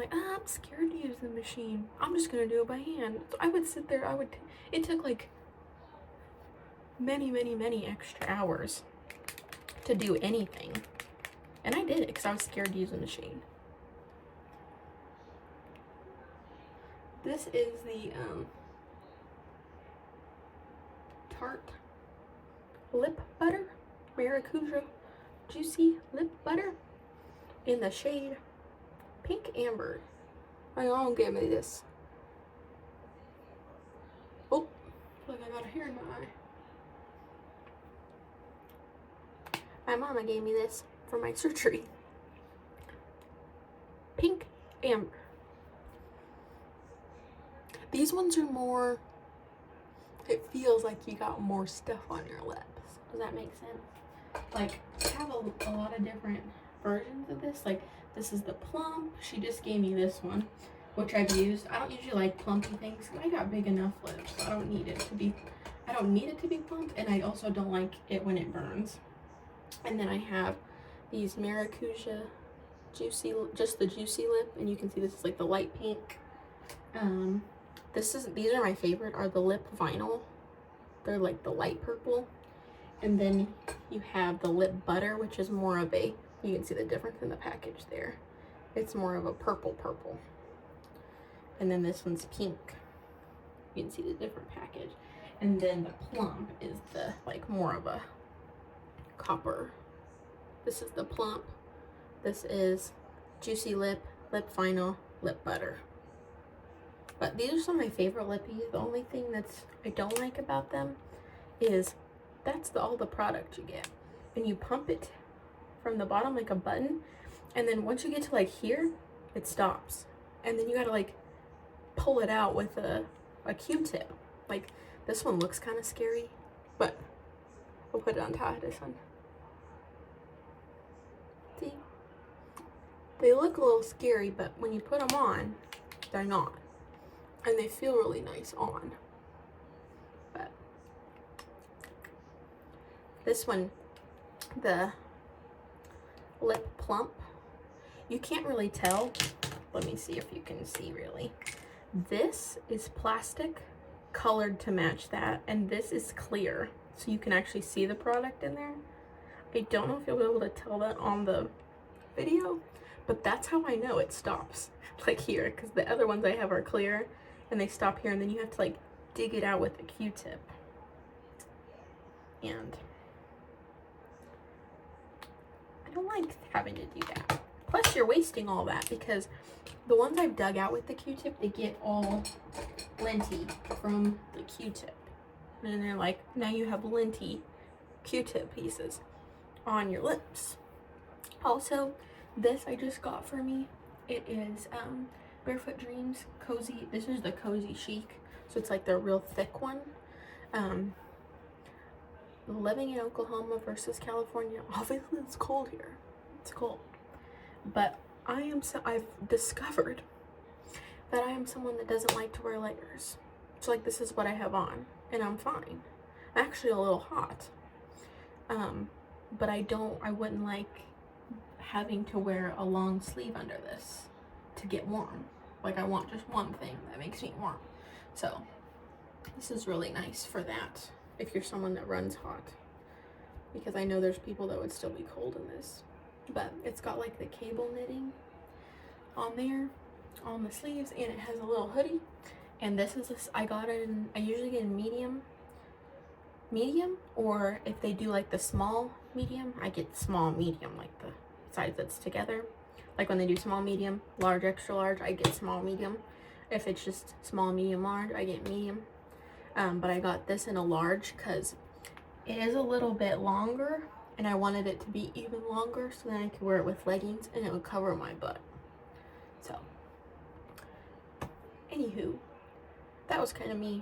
scared to use the machine. I'm just gonna do it by hand. So I would sit there, it took like many extra hours to do anything. And I did it because I was scared to use the machine. This is the Tarte lip butter, Maracuja juicy lip butter in the shade Pink Amber. My mom gave me this. Oh, look, I got a hair in my eye. My mama gave me this for my surgery. Pink Amber. These ones are more, it feels like you got more stuff on your lips. Does that make sense? Like, I have a lot of different versions of this. Like, this is the plump. She just gave me this one, which I've used. I don't usually like plumpy things. I got big enough lips, so I don't need it to be plump, and I also don't like it when it burns. And then I have these Maracuja juicy, just the juicy lip, and you can see this is like the light pink. These are my favorite, are the lip vinyl. They're like the light purple. And then you have the lip butter, which is more of a, you can see the difference in the package there. It's more of a purple. And then this one's pink. You can see the different package. And then the plump is the, like, more of a copper. This is the plump. This is juicy lip, lip vinyl, lip butter. But these are some of my favorite lippies. The only thing I don't like about them is that's all the product you get. And you pump it from the bottom like a button. And then once you get to like here, it stops. And then you gotta like pull it out with a Q-tip. Like, this one looks kind of scary, but we'll put it on top of this one. See? They look a little scary, but when you put them on, they're not. And they feel really nice on. But this one, the lip plump, you can't really tell. Let me see if you can see really. This is plastic colored to match that, and this is clear, so you can actually see the product in there. I don't know if you'll be able to tell that on the video, but that's how I know it stops, like here, because the other ones I have are clear and they stop here, and then you have to like dig it out with a Q-tip. And I don't like having to do that. Plus you're wasting all that, because the ones I've dug out with the Q-tip, they get all linty from the Q-tip. And they're like, now you have linty Q-tip pieces on your lips. Also, this I just got for me. It is Barefoot Dreams Cozy. This is the Cozy Chic. So it's like the real thick one. Living in Oklahoma versus California. Obviously it's cold here. It's cold. But I've discovered that I am someone that doesn't like to wear layers. So like, this is what I have on and I'm fine. I'm actually a little hot. But I wouldn't like having to wear a long sleeve under this to get warm. Like, I want just one thing that makes me warm. So this is really nice for that, if you're someone that runs hot, because I know there's people that would still be cold in this. But it's got like the cable knitting on there on the sleeves, and it has a little hoodie. And this is I got it in, I usually get in medium, or if they do like the small medium, I get small medium, like the size that's together. Like when they do small medium, large, extra large, I get small medium. If it's just small, medium, large, I get medium. But I got this in a large because it is a little bit longer, and I wanted it to be even longer so then I could wear it with leggings and it would cover my butt. So, anywho, that was kind of me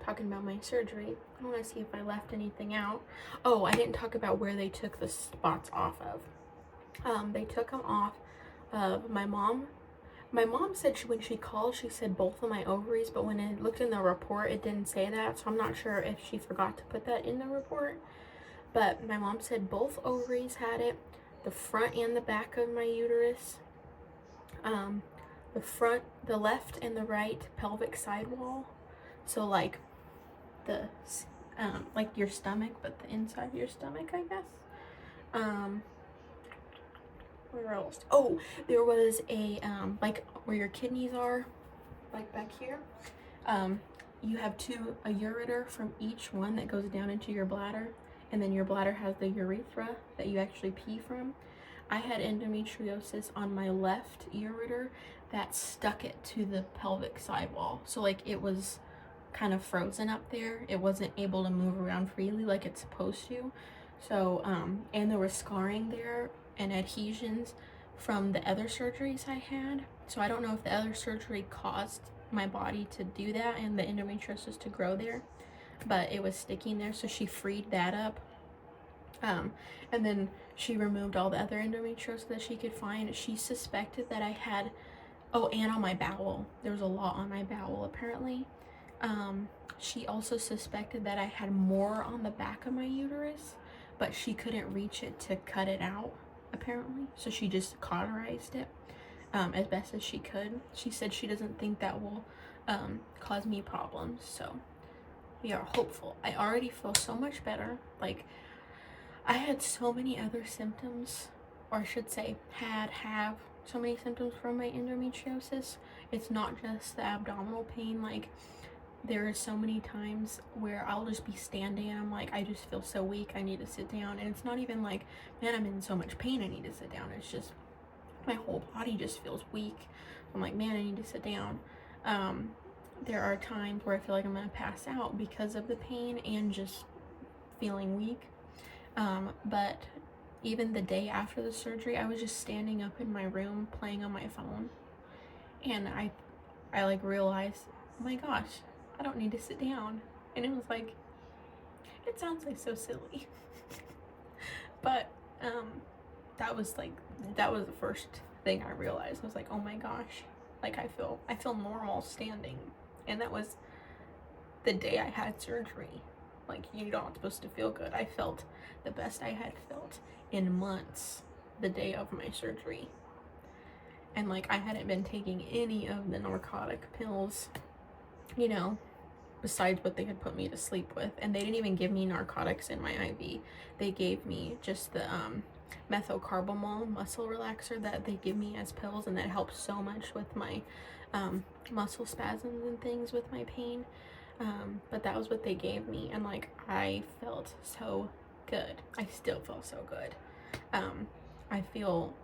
talking about my surgery. I want to see if I left anything out. Oh, I didn't talk about where they took the spots off of. They took them off of my mom. My mom said when she called, she said both of my ovaries, but when I looked in the report, it didn't say that, so I'm not sure if she forgot to put that in the report. But my mom said both ovaries had it, the front and the back of my uterus, the front, the left and the right pelvic sidewall. So like the, like your stomach, but the inside of your stomach, I guess. Where else? Oh, there was a, like where your kidneys are, like back here. You have a ureter from each one that goes down into your bladder. And then your bladder has the urethra that you actually pee from. I had endometriosis on my left ureter that stuck it to the pelvic sidewall. So like it was kind of frozen up there. It wasn't able to move around freely like it's supposed to. So, and there was scarring there and adhesions from the other surgeries I had. So I don't know if the other surgery caused my body to do that and the endometriosis to grow there, but it was sticking there, so she freed that up. And then she removed all the other endometriosis that she could find. She suspected that I had, oh, and on my bowel. There was a lot on my bowel, apparently. She also suspected that I had more on the back of my uterus, but she couldn't reach it to cut it out, apparently. So she just cauterized it as best as she could. She said she doesn't think that will cause me problems, so we are hopeful. I already feel so much better. Like, I had so many other symptoms, or I should say have so many symptoms from my endometriosis. It's not just the abdominal pain. Like, there are so many times where I'll just be standing and I'm like, I just feel so weak, I need to sit down. And it's not even like, man, I'm in so much pain, I need to sit down. It's just my whole body just feels weak. I'm like, man, I need to sit down. There are times where I feel like I'm gonna pass out because of the pain and just feeling weak. But even the day after the surgery, I was just standing up in my room playing on my phone, and I like realized, oh my gosh, I don't need to sit down. And it was like, it sounds like so silly, but that was the first thing I realized. I was like, oh my gosh, like I feel normal standing. And that was the day I had surgery. Like, you're not supposed to feel good. I felt the best I had felt in months the day of my surgery. And like, I hadn't been taking any of the narcotic pills, you know, besides what they had put me to sleep with. And they didn't even give me narcotics in my IV. They gave me just the methocarbamol muscle relaxer that they give me as pills, and that helps so much with my muscle spasms and things with my pain. But that was what they gave me, and like, I felt so good. I still feel so good. I feel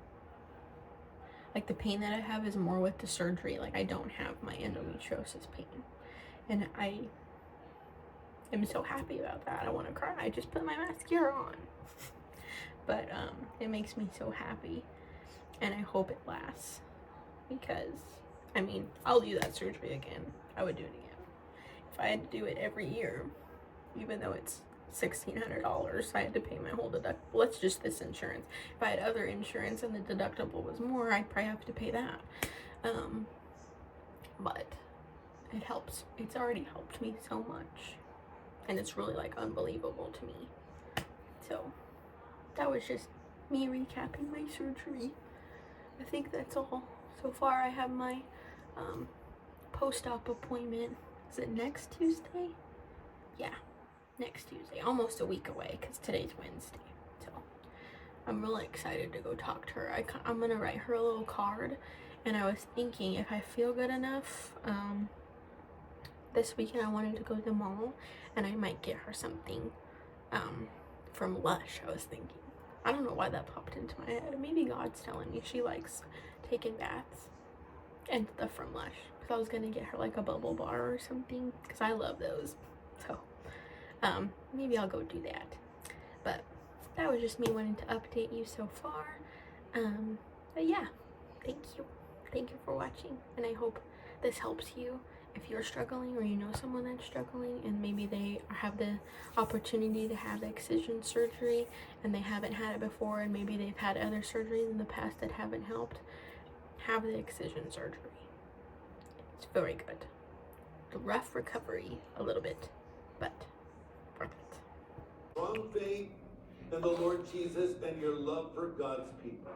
like the pain that I have is more with the surgery. Like, I don't have my endometriosis pain, and I am so happy about that. I want to cry. I just put my mascara on. But it makes me so happy, and I hope it lasts, because I mean, I'll do that surgery again. I would do it again if I had to do it every year, even though it's $1,600. I had to pay my whole deductible. It's just this insurance. If I had other insurance and the deductible was more, I'd probably have to pay that. But it helps. It's already helped me so much, and it's really like unbelievable to me. So that was just me recapping my surgery. I think that's all. So far, I have my post-op appointment. Is it next Tuesday? Yeah, next Tuesday. Almost a week away, because today's Wednesday. So I'm really excited to go talk to her. I'm going to write her a little card. And I was thinking, if I feel good enough, this weekend I wanted to go to the mall, and I might get her something from Lush, I was thinking. I don't know why that popped into my head. Maybe God's telling me she likes taking baths and stuff from Lush. Because I was going to get her like a bubble bar or something, because I love those. So maybe I'll go do that. But that was just me wanting to update you so far. But yeah, thank you for watching, and I hope this helps you if you're struggling or you know someone that's struggling and maybe they have the opportunity to have excision surgery and they haven't had it before, and maybe they've had other surgeries in the past that haven't helped. Have the excision surgery. It's very good. A rough recovery a little bit, but worth it. Strong faith in the Lord Jesus and your love for God's people.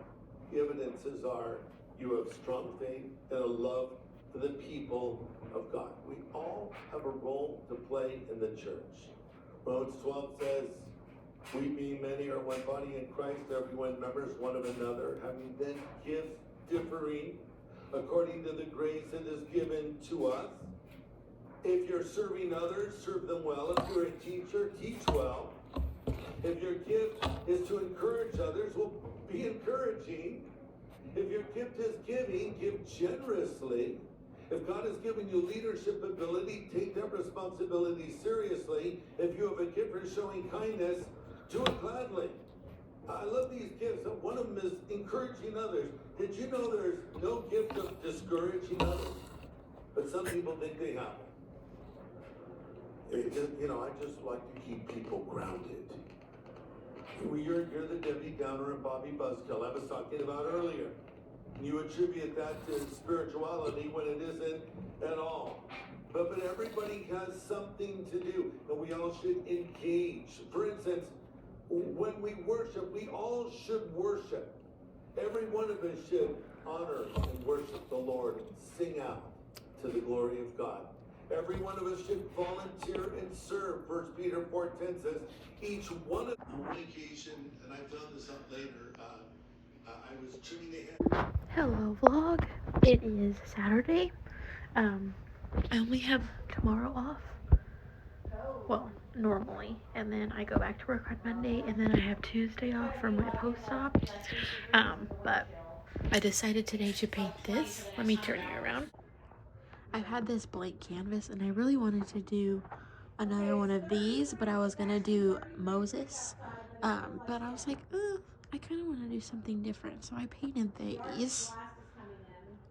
The evidences are you have strong faith and a love for the people of God. We all have a role to play in the church. Romans 12 says, we being many are one body in Christ, everyone members one of another, having then gifts differing according to the grace that is given to us. If you're serving others, serve them well. If you're a teacher, teach well. If your gift is to encourage others, well, be encouraging. If your gift is giving, give generously. If God has given you leadership ability, take that responsibility seriously. If you have a gift for showing kindness, do it gladly. I love these gifts. One of them is encouraging others. Did you know there's no gift of discouraging others? But some people think they have it. I just like to keep people grounded. You're the Debbie Downer and Bobby Buzzkill I was talking about earlier. You attribute that to spirituality when it isn't at all. But everybody has something to do, and we all should engage. For instance, when we worship, we all should worship. Every one of us should honor and worship the Lord and sing out to the glory of God. Every one of us should volunteer and serve. 1 Peter 4:10 says, each one of on vacation, and I found this out later, I was trimming the hair. Hello vlog. It is Saturday. I only have tomorrow off. Well, normally. And then I go back to work on Monday, and then I have Tuesday off for my post-op. But I decided today to paint this. Let me turn you around. I've had this blank canvas, and I really wanted to do another one of these, but I was gonna do Moses. But I was like, I kind of want to do something different, so I painted these.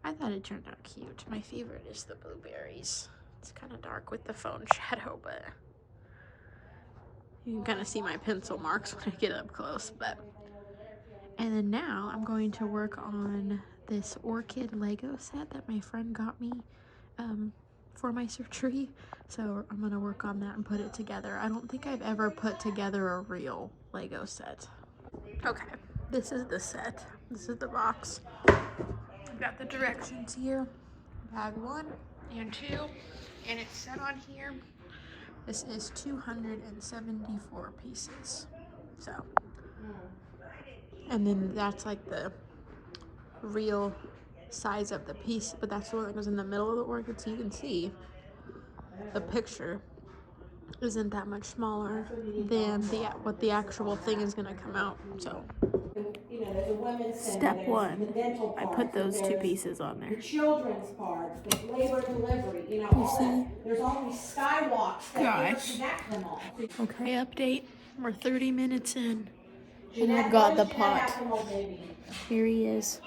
I thought it turned out cute. My favorite is the blueberries. It's kind of dark with the phone shadow, but you can kind of see my pencil marks when I get up close. And then now I'm going to work on this orchid Lego set that my friend got me for my surgery. So I'm gonna work on that and put it together. I don't think I've ever put together a real Lego set. Okay, this is the set. This is the box. I've got the directions here. Bag 1 and 2, and it's set on here. This is 274 pieces. So, and then that's like the real size of the piece, but that's the one that goes in the middle of the orchid, so you can see the picture isn't that much smaller than what the actual thing is going to come out. So step 1, I put those 2 pieces on there. The children's part, the labor delivery, You see? there's all these skywalks that interconnect them all. Okay, update. We're 30 minutes in, and I've got the pot. Here he is.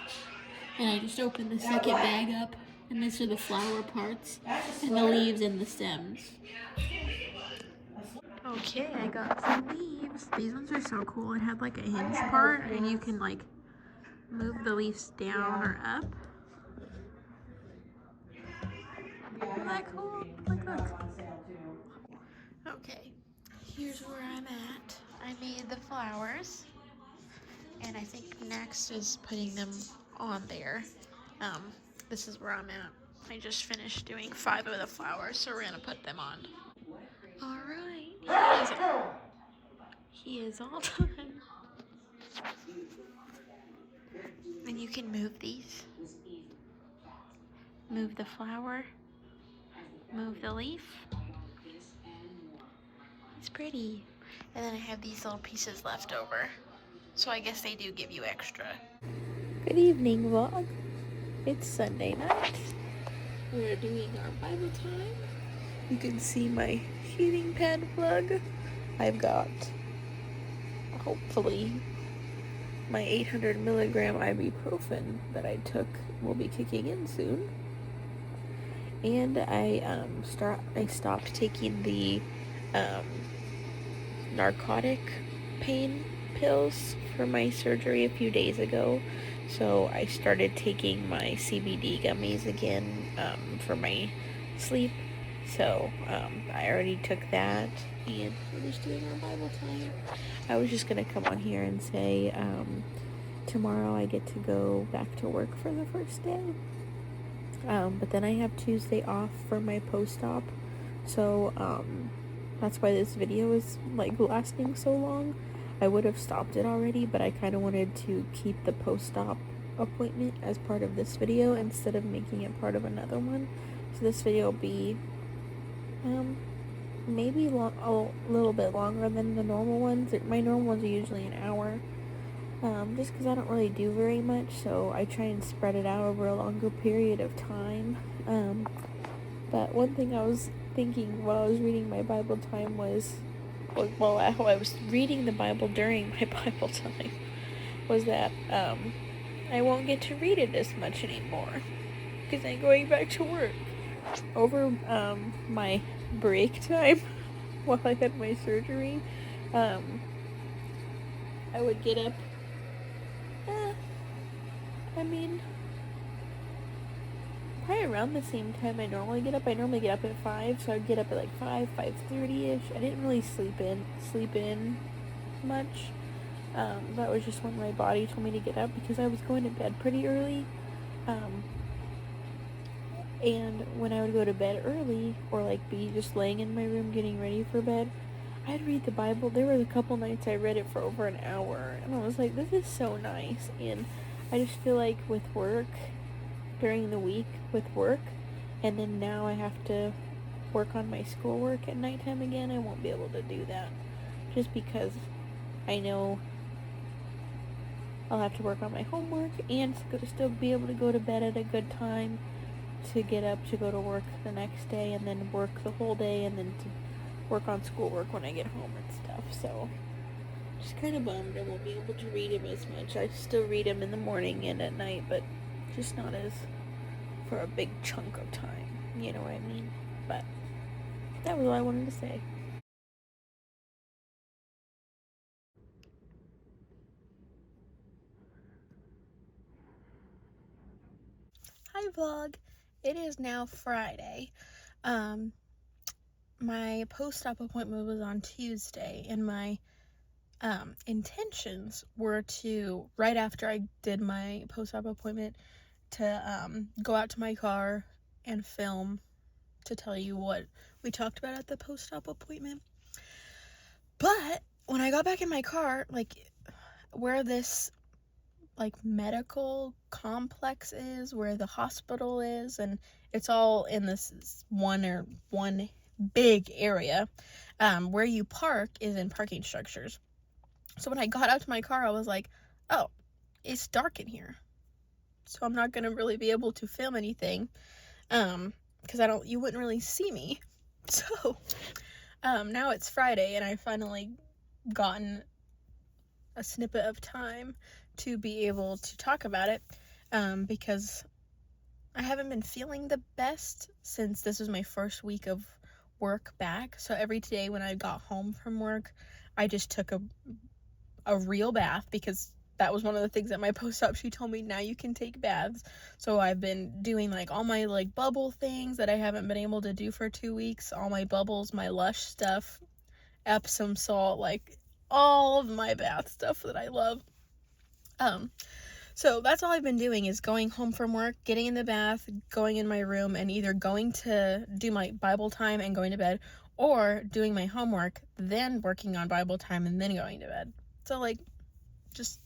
And I just opened the second bag up, and these are the flower parts, and the leaves and the stems. Okay, I got some leaves. These ones are so cool. It had like a hinge part, and you can like move the leaves down or up. Isn't that cool? Look. Okay, here's where I'm at. I made the flowers, and I think next is putting them on there. This is where I'm at. I just finished doing 5 of the flowers, so we're gonna put them on. All right, he is all done. And you can move these. Move the flower. Move the leaf. It's pretty. And then I have these little pieces left over. So I guess they do give you extra. Good evening, vlog. It's Sunday night. We're doing our Bible time. You can see my heating pad plug. I've got a hopefully my 800 milligram ibuprofen that I took will be kicking in soon. And I stopped taking the narcotic pain pills for my surgery a few days ago. So I started taking my CBD gummies again for my sleep. So I already took that, and we're just doing our Bible time. I was just going to come on here and say tomorrow I get to go back to work for the first day. But then I have Tuesday off for my post-op. So that's why this video is like lasting so long. I would have stopped it already, but I kind of wanted to keep the post-op appointment as part of this video instead of making it part of another one. So this video will be maybe a little bit longer than the normal ones. My normal ones are usually an hour, just because I don't really do very much, so I try and spread it out over a longer period of time. But one thing I was thinking while I was reading my Bible time was, well, I was reading the Bible during my Bible time, was that I won't get to read it as much anymore because I'm going back to work. Over my break time while I had my surgery, I would get up, probably around the same time I normally get up. I normally get up at 5, so I'd get up at like 5:30ish. I didn't really sleep in much. That was just when my body told me to get up because I was going to bed pretty early. And when I would go to bed early, or like be just laying in my room getting ready for bed, I'd read the Bible. There were a couple nights I read it for over an hour, and I was like, this is so nice. And I just feel like with work, during the week with work, and then now I have to work on my schoolwork at nighttime again, I won't be able to do that. Just because I know I'll have to work on my homework and still be able to go to bed at a good time, to get up to go to work the next day, and then work the whole day, and then to work on schoolwork when I get home and stuff. So just kind of bummed I won't be able to read him as much. I still read him in the morning and at night, but just not as for a big chunk of time, you know what I mean? But that was all I wanted to say. Hi vlog, it is now Friday. My post-op appointment was on Tuesday, and my intentions were to, right after I did my post-op appointment, to go out to my car and film to tell you what we talked about at the post-op appointment. But when I got back in my car, like where this like medical complex is, where the hospital is, and it's all in this one big area, where you park is in parking structures. So when I got out to my car, I was like, oh, it's dark in here, so I'm not gonna really be able to film anything, because you wouldn't really see me. So now it's Friday, and I finally gotten a snippet of time to be able to talk about it, because I haven't been feeling the best since this was my first week of work back. So every day when I got home from work, I just took a real bath, because that was one of the things at my post-op. She told me, now you can take baths. So I've been doing like all my like bubble things that I haven't been able to do for 2 weeks, all my bubbles, my Lush stuff, Epsom salt, like all of my bath stuff that I love. So that's all I've been doing, is going home from work, getting in the bath, going in my room, and either going to do my Bible time and going to bed, or doing my homework, then working on Bible time, and then going to bed. So like, just,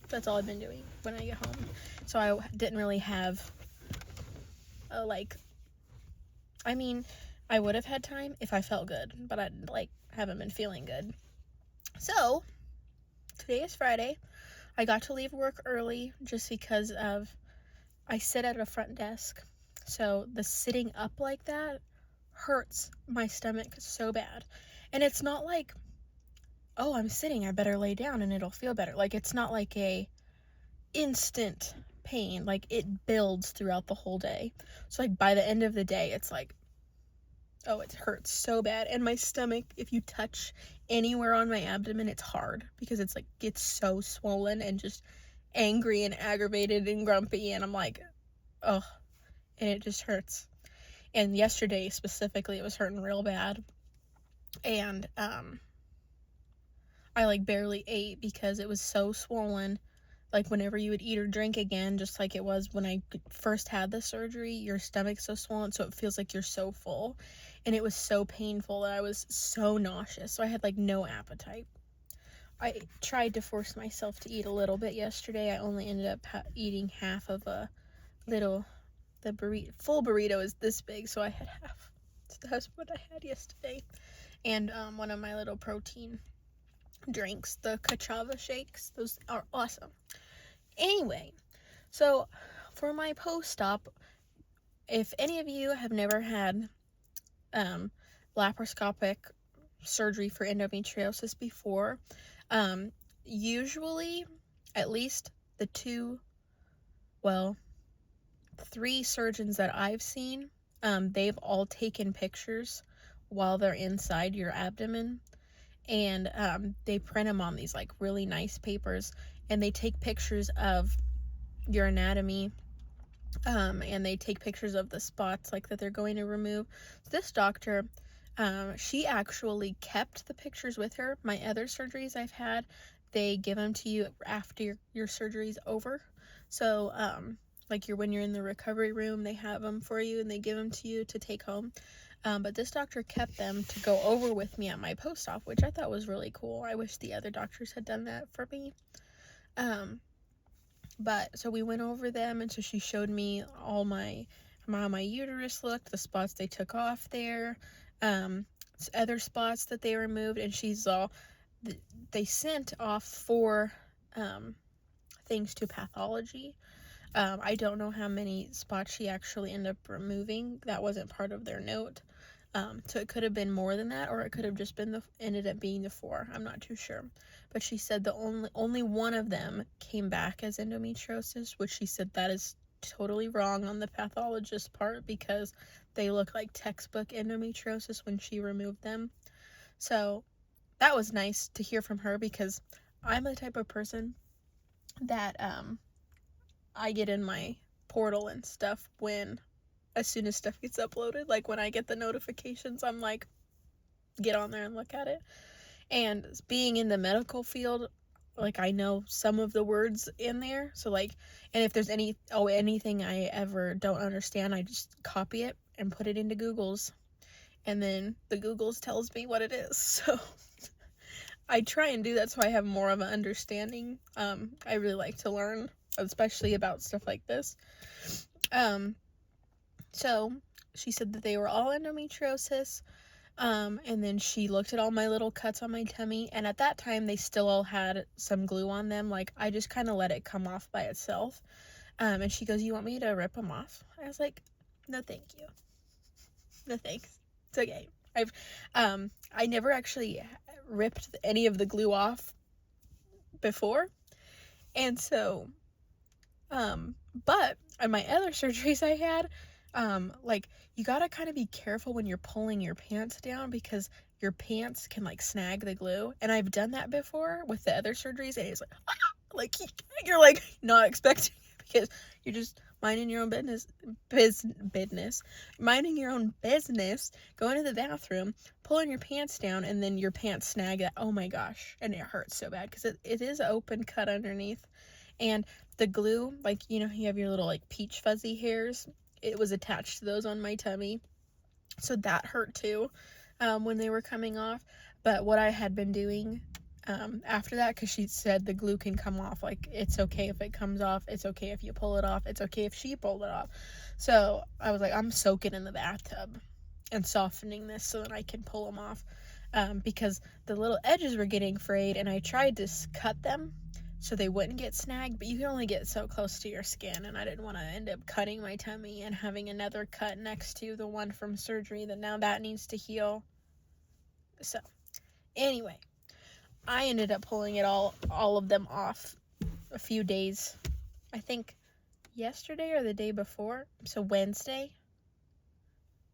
that's all I've been doing when I get home. So I didn't really have I would have had time if I felt good, but I haven't been feeling good. So today is Friday. I got to leave work early just because I sit at a front desk, so the sitting up like that hurts my stomach so bad. And it's not like oh, I'm sitting, I better lay down and it'll feel better. Like, it's not like a instant pain. Like, it builds throughout the whole day. So, like, by the end of the day, it's like, oh, it hurts so bad. And my stomach, if you touch anywhere on my abdomen, it's hard because it's like, it's so swollen and just angry and aggravated and grumpy. And I'm like, oh, and it just hurts. And yesterday specifically, it was hurting real bad. And I like barely ate because it was so swollen. Like, whenever you would eat or drink again, just like it was when I first had the surgery, your stomach's so swollen, so it feels like you're so full. And it was so painful that I was so nauseous, so I had like no appetite. I tried to force myself to eat a little bit yesterday. I only ended up eating half of a little, the burrito. Full burrito is this big, so I had half. So that's what I had yesterday. And one of my little protein drinks, the cachava shakes. Those are awesome. Anyway, so for my post-op, if any of you have never had laparoscopic surgery for endometriosis before, usually at least the 3 surgeons that I've seen, they've all taken pictures while they're inside your abdomen, and they print them on these like really nice papers, and they take pictures of your anatomy, and they take pictures of the spots like that they're going to remove. This doctor, she actually kept the pictures with her. My other surgeries I've had, they give them to you after your surgery's over. So like when you're in the recovery room, they have them for you and they give them to you to take home. But this doctor kept them to go over with me at my post-op, which I thought was really cool. I wish the other doctors had done that for me. But so we went over them, and so she showed me how my uterus looked, the spots they took off there, other spots that they removed, and they sent off 4 things to pathology. I don't know how many spots she actually ended up removing. That wasn't part of their note. So it could have been more than that, or it could have just been ended up being the 4. I'm not too sure. But she said the only one of them came back as endometriosis, which she said that is totally wrong on the pathologist's part because they look like textbook endometriosis when she removed them. So that was nice to hear from her because I'm the type of person that I get in my portal and stuff as soon as stuff gets uploaded. Like when I get the notifications, I'm like, get on there and look at it. And being in the medical field, like I know some of the words in there. So like, and if there's anything I ever don't understand, I just copy it and put it into Google's. And then the Google's tells me what it is. So I try and do that so I have more of an understanding. I really like to learn, especially about stuff like this. So she said that they were all endometriosis. And then she looked at all my little cuts on my tummy, and at that time they still all had some glue on them. Like I just kind of let it come off by itself. And she goes, "You want me to rip them off?" I was like, "No, thank you. No, thanks. It's okay." I never actually ripped any of the glue off before. And so, but on my other surgeries I had, like you gotta kind of be careful when you're pulling your pants down because your pants can like snag the glue. And I've done that before with the other surgeries, and it's like, like you're like not expecting it because you're just minding your own minding your own business, going to the bathroom, pulling your pants down, and then your pants snag that. Oh my gosh. And it hurts so bad because it is an open cut underneath. And the glue, like, you know, you have your little like peach fuzzy hairs. It was attached to those on my tummy. So that hurt too when they were coming off. But what I had been doing after that, because she said the glue can come off, like it's okay if it comes off, it's okay if you pull it off, it's okay if she pulled it off. So I was like, I'm soaking in the bathtub and softening this so that I can pull them off, because the little edges were getting frayed, and I tried to cut them so they wouldn't get snagged, but you can only get so close to your skin, and I didn't want to end up cutting my tummy and having another cut next to the one from surgery that now that needs to heal. So anyway, I ended up pulling it all of them off a few days. I think yesterday or the day before. So Wednesday.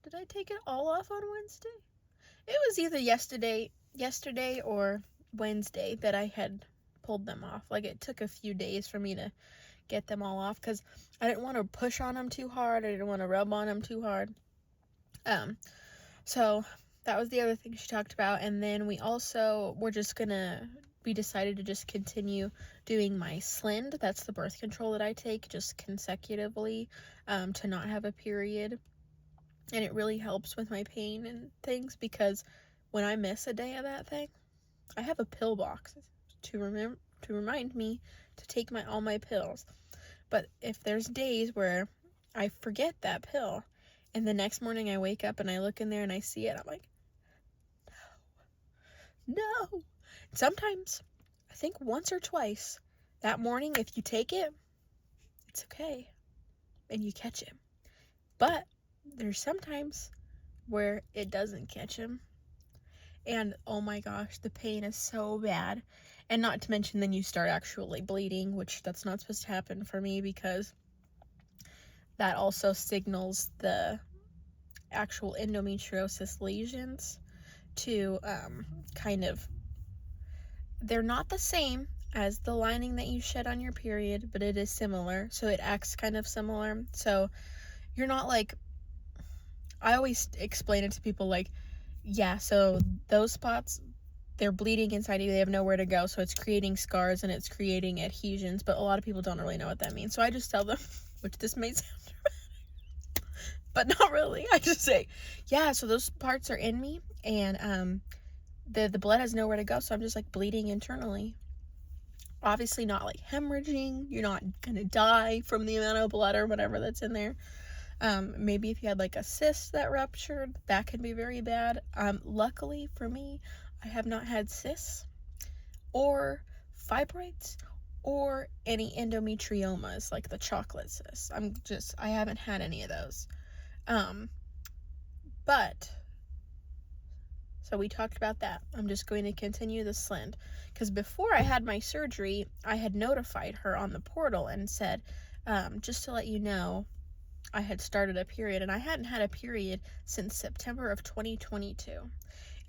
Did I take it all off on Wednesday? It was either yesterday or Wednesday that I had pulled them off. Like, it took a few days for me to get them all off because I didn't want to push on them too hard. I didn't want to rub on them too hard. So that was the other thing she talked about. And then we decided to just continue doing my Slind. That's the birth control that I take just consecutively to not have a period. And it really helps with my pain and things because when I miss a day of that thing, I have a pill box to remind me to take all my pills. But if there's days where I forget that pill and the next morning I wake up and I look in there and I see it, I'm like, no. Sometimes, I think once or twice that morning, if you take it, it's okay and you catch it. But there's sometimes where it doesn't catch him, and oh my gosh, the pain is so bad. And not to mention then you start actually bleeding, which that's not supposed to happen for me because that also signals the actual endometriosis lesions to they're not the same as the lining that you shed on your period, but it is similar, so it acts kind of similar. So you're not like, I always explain it to people like, yeah, so those spots, they're bleeding inside you, they have nowhere to go, so it's creating scars and it's creating adhesions, but a lot of people don't really know what that means. So I just tell them, which this may sound dramatic, but not really. I just say, yeah, so those parts are in me, and the blood has nowhere to go, so I'm just like bleeding internally. Obviously not like hemorrhaging, you're not gonna die from the amount of blood or whatever that's in there. Maybe if you had like a cyst that ruptured, that can be very bad. Luckily for me, I have not had cysts or fibroids or any endometriomas like the chocolate cysts. I haven't had any of those. So we talked about that. I'm just going to continue the Slind because before I had my surgery, I had notified her on the portal and said, just to let you know, I had started a period, and I hadn't had a period since September of 2022,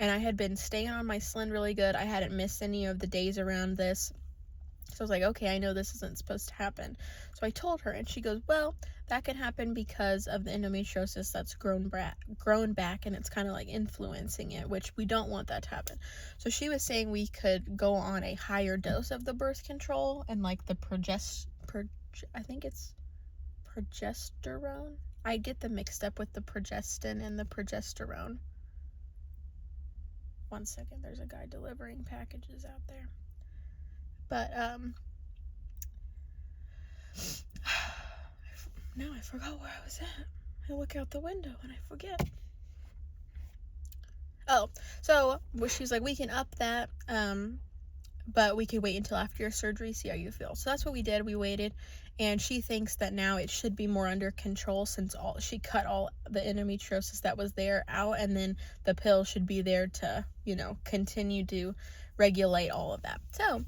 and I had been staying on my Slind really good. I hadn't missed any of the days around this, so I was like, okay, I know this isn't supposed to happen. So I told her, and she goes, well, that can happen because of the endometriosis that's grown back, and it's kind of like influencing it, which we don't want that to happen. So she was saying we could go on a higher dose of the birth control and like the I think it's progesterone. I get them mixed up with the progestin and the progesterone. One second, there's a guy delivering packages out there. But now I forgot where I was at. I look out the window and I forget. Oh, so she's like, we can up that, but we could wait until after your surgery, see how you feel. So that's what we did. We waited, and she thinks that now it should be more under control since she cut all the endometriosis that was there out, and then the pill should be there to, continue to regulate all of that. So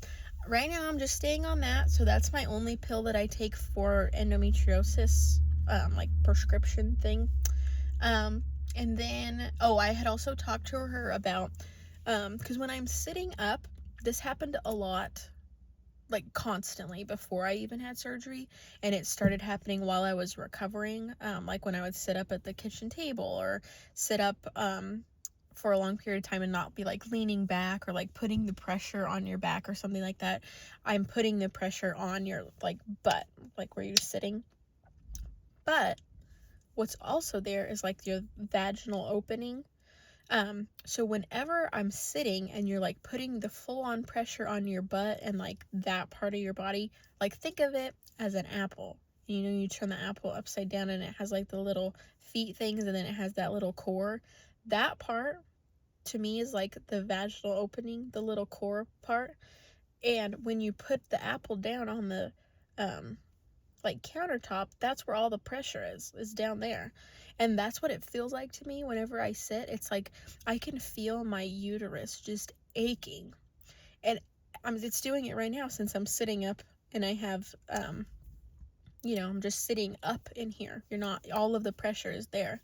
right now I'm just staying on that. So that's my only pill that I take for endometriosis, like prescription thing. And then, I had also talked to her about, because when I'm sitting up, this happened a lot, like constantly before I even had surgery, and it started happening while I was recovering, like when I would sit up at the kitchen table or sit up for a long period of time and not be like leaning back or like putting the pressure on your back or something like that. I'm putting the pressure on your like butt, like where you're sitting. But what's also there is like your vaginal opening. So whenever I'm sitting and you're like putting the full-on pressure on your butt and like that part of your body, like think of it as an apple. You turn the apple upside down and it has like the little feet things, and then it has that little core. That part to me is like the vaginal opening, the little core part. And when you put the apple down on the like countertop, that's where all the pressure is down there. And that's what it feels like to me whenever I sit. It's like I can feel my uterus just aching. And it's doing it right now since I'm sitting up and I have, you know, I'm just sitting up in here. You're not, all of the pressure is there.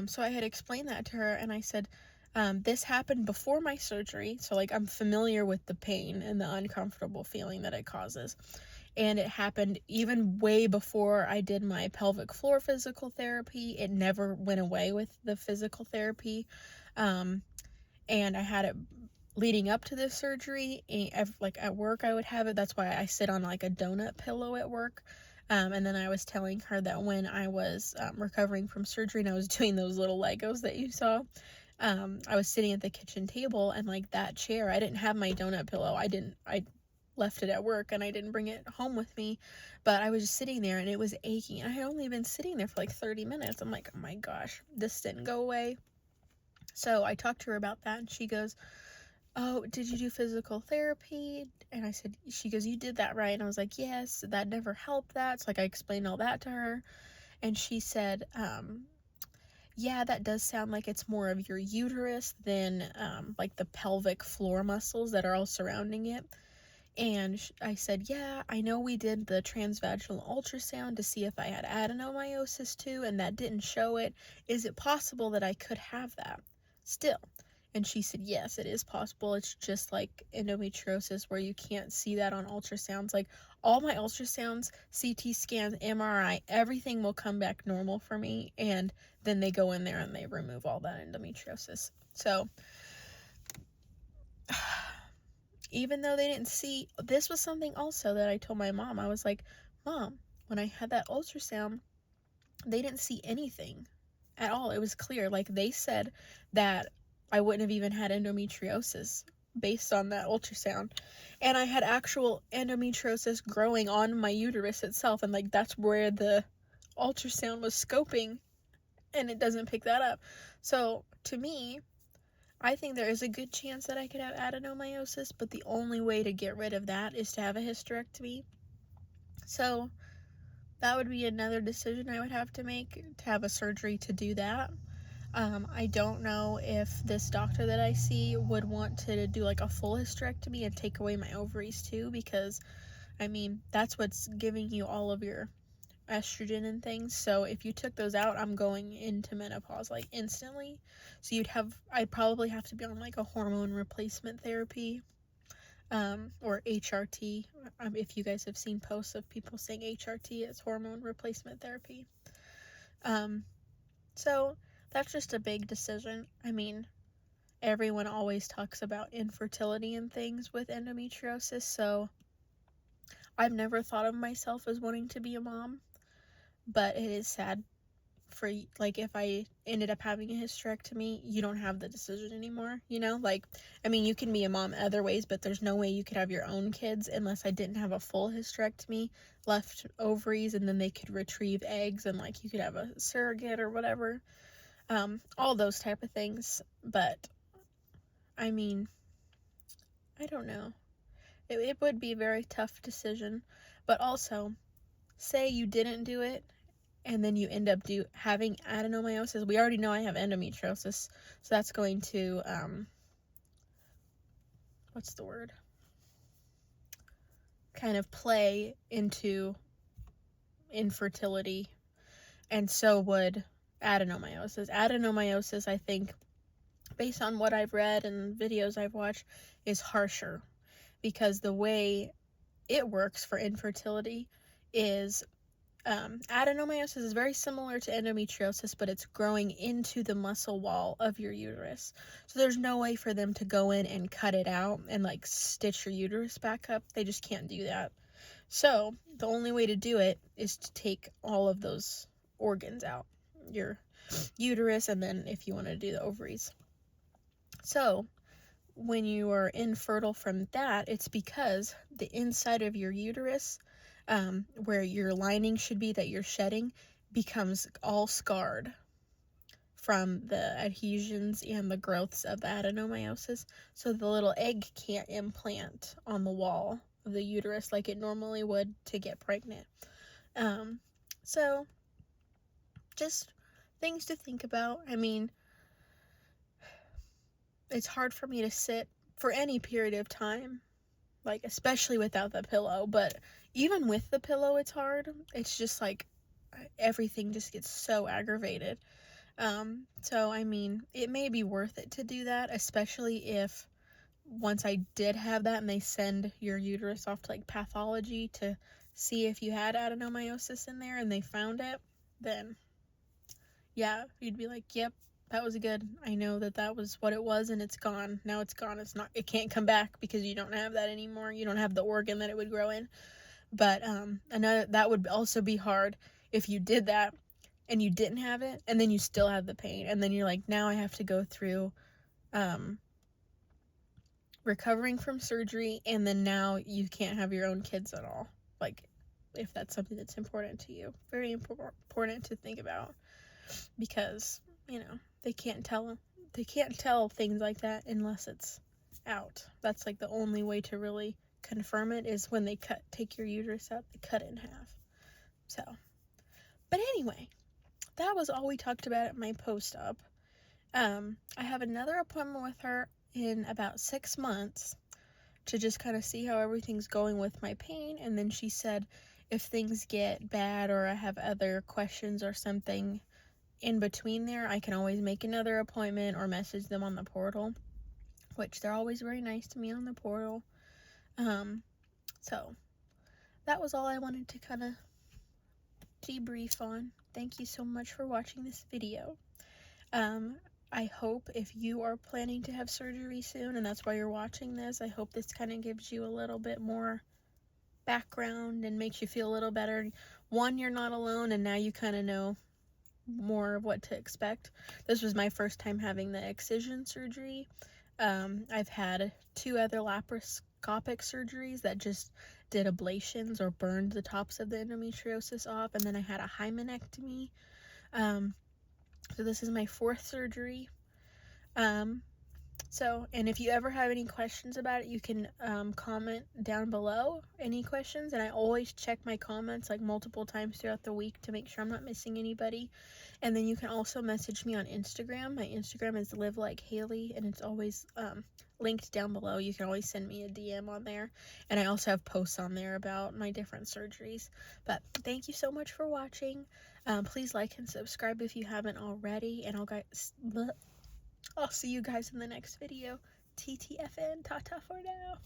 So I had explained that to her, and I said, this happened before my surgery, so like I'm familiar with the pain and the uncomfortable feeling that it causes. And it happened even way before I did my pelvic floor physical therapy. It never went away with the physical therapy. And I had it leading up to this surgery. Like at work, I would have it. That's why I sit on like a donut pillow at work. And then I was telling her that when I was recovering from surgery and I was doing those little Legos that you saw, I was sitting at the kitchen table, and like that chair, I didn't have my donut pillow. I left it at work and I didn't bring it home with me, but I was just sitting there and it was aching. And I had only been sitting there for like 30 minutes. I'm like, oh my gosh, this didn't go away. So I talked to her about that, and she goes, oh, did you do physical therapy? And I said, she goes, you did that, right? And I was like, yes, that never helped that. So like I explained all that to her, and she said, yeah, that does sound like it's more of your uterus than like the pelvic floor muscles that are all surrounding it. And I said, yeah, I know we did the transvaginal ultrasound to see if I had adenomyosis too, and that didn't show it. Is it possible that I could have that still? And she said, yes, it is possible. It's just like endometriosis where you can't see that on ultrasounds. Like all my ultrasounds, CT scans, MRI, everything will come back normal for me. And then they go in there and they remove all that endometriosis. So even though they didn't see, this was something also that I told my mom. I was like, Mom, when I had that ultrasound, they didn't see anything at all. It was clear. Like they said that I wouldn't have even had endometriosis based on that ultrasound. And I had actual endometriosis growing on my uterus itself. And like that's where the ultrasound was scoping, and it doesn't pick that up. So to me, I think there is a good chance that I could have adenomyosis, but the only way to get rid of that is to have a hysterectomy. So that would be another decision I would have to make, to have a surgery to do that. I don't know if this doctor that I see would want to do like a full hysterectomy and take away my ovaries too, because I mean, that's what's giving you all of your estrogen and things. So if you took those out, I'm going into menopause like instantly. So I'd probably have to be on like a hormone replacement therapy, or HRT. If you guys have seen posts of people saying HRT is hormone replacement therapy. So that's just a big decision. I mean, everyone always talks about infertility and things with endometriosis, so I've never thought of myself as wanting to be a mom. But it is sad for, like, if I ended up having a hysterectomy, you don't have the decision anymore, you know? Like, I mean, you can be a mom other ways, but there's no way you could have your own kids unless I didn't have a full hysterectomy, left ovaries, and then they could retrieve eggs, and, like, you could have a surrogate or whatever. All those type of things. But, I mean, I don't know. It would be a very tough decision. But also, say you didn't do it, and then you end up having adenomyosis. We already know I have endometriosis, so that's going to, what's the word? Kind of play into infertility, and so would adenomyosis. Adenomyosis, I think, based on what I've read and videos I've watched, is harsher, because the way it works for infertility is adenomyosis is very similar to endometriosis, but it's growing into the muscle wall of your uterus. So there's no way for them to go in and cut it out and like stitch your uterus back up. They just can't do that. So the only way to do it is to take all of those organs out, your uterus, and then if you want to do the ovaries. So when you are infertile from that, it's because the inside of your uterus, where your lining should be that you're shedding, becomes all scarred from the adhesions and the growths of the adenomyosis. So the little egg can't implant on the wall of the uterus like it normally would to get pregnant. So just things to think about. I mean, it's hard for me to sit for any period of time, like especially without the pillow, but even with the pillow it's hard. It's just like everything just gets so aggravated. So I mean, it may be worth it to do that, especially if once I did have that and they send your uterus off to like pathology to see if you had adenomyosis in there and they found it, then yeah, you'd be like, yep, that was good. I know that was what it was and it's gone. Now it's gone. It can't come back because you don't have that anymore. You don't have the organ that it would grow in. But another, that would also be hard if you did that and you didn't have it and then you still have the pain and then you're like, now I have to go through recovering from surgery, and then now you can't have your own kids at all. Like, if that's something that's important to you. Very important to think about, because, you know, they can't tell things like that unless it's out. That's like the only way to really confirm it, is when they take your uterus out, they cut it in half. So, but anyway, that was all we talked about at my post-op. I have another appointment with her in about 6 months to just kind of see how everything's going with my pain, and then she said if things get bad or I have other questions or something in between there, I can always make another appointment or message them on the portal, which they're always very nice to me on the portal. So that was all I wanted to kind of debrief on. Thank you so much for watching this video. I hope if you are planning to have surgery soon and that's why you're watching this, I hope this kind of gives you a little bit more background and makes you feel a little better. One, you're not alone, and now you kind of know more of what to expect. This was my first time having the excision surgery. I've had 2 other laparoscopic surgeries that just did ablations or burned the tops of the endometriosis off, and then I had a hymenectomy. So this is my 4th surgery. And if you ever have any questions about it, you can comment down below any questions, and I always check my comments like multiple times throughout the week to make sure I'm not missing anybody. And then you can also message me on Instagram. My Instagram is livelikehailey, and it's always linked down below. You can always send me a DM on there, and I also have posts on there about my different surgeries. But thank you so much for watching. Please like and subscribe if you haven't already, and I'll see you guys in the next video. TTFN, ta-ta for now.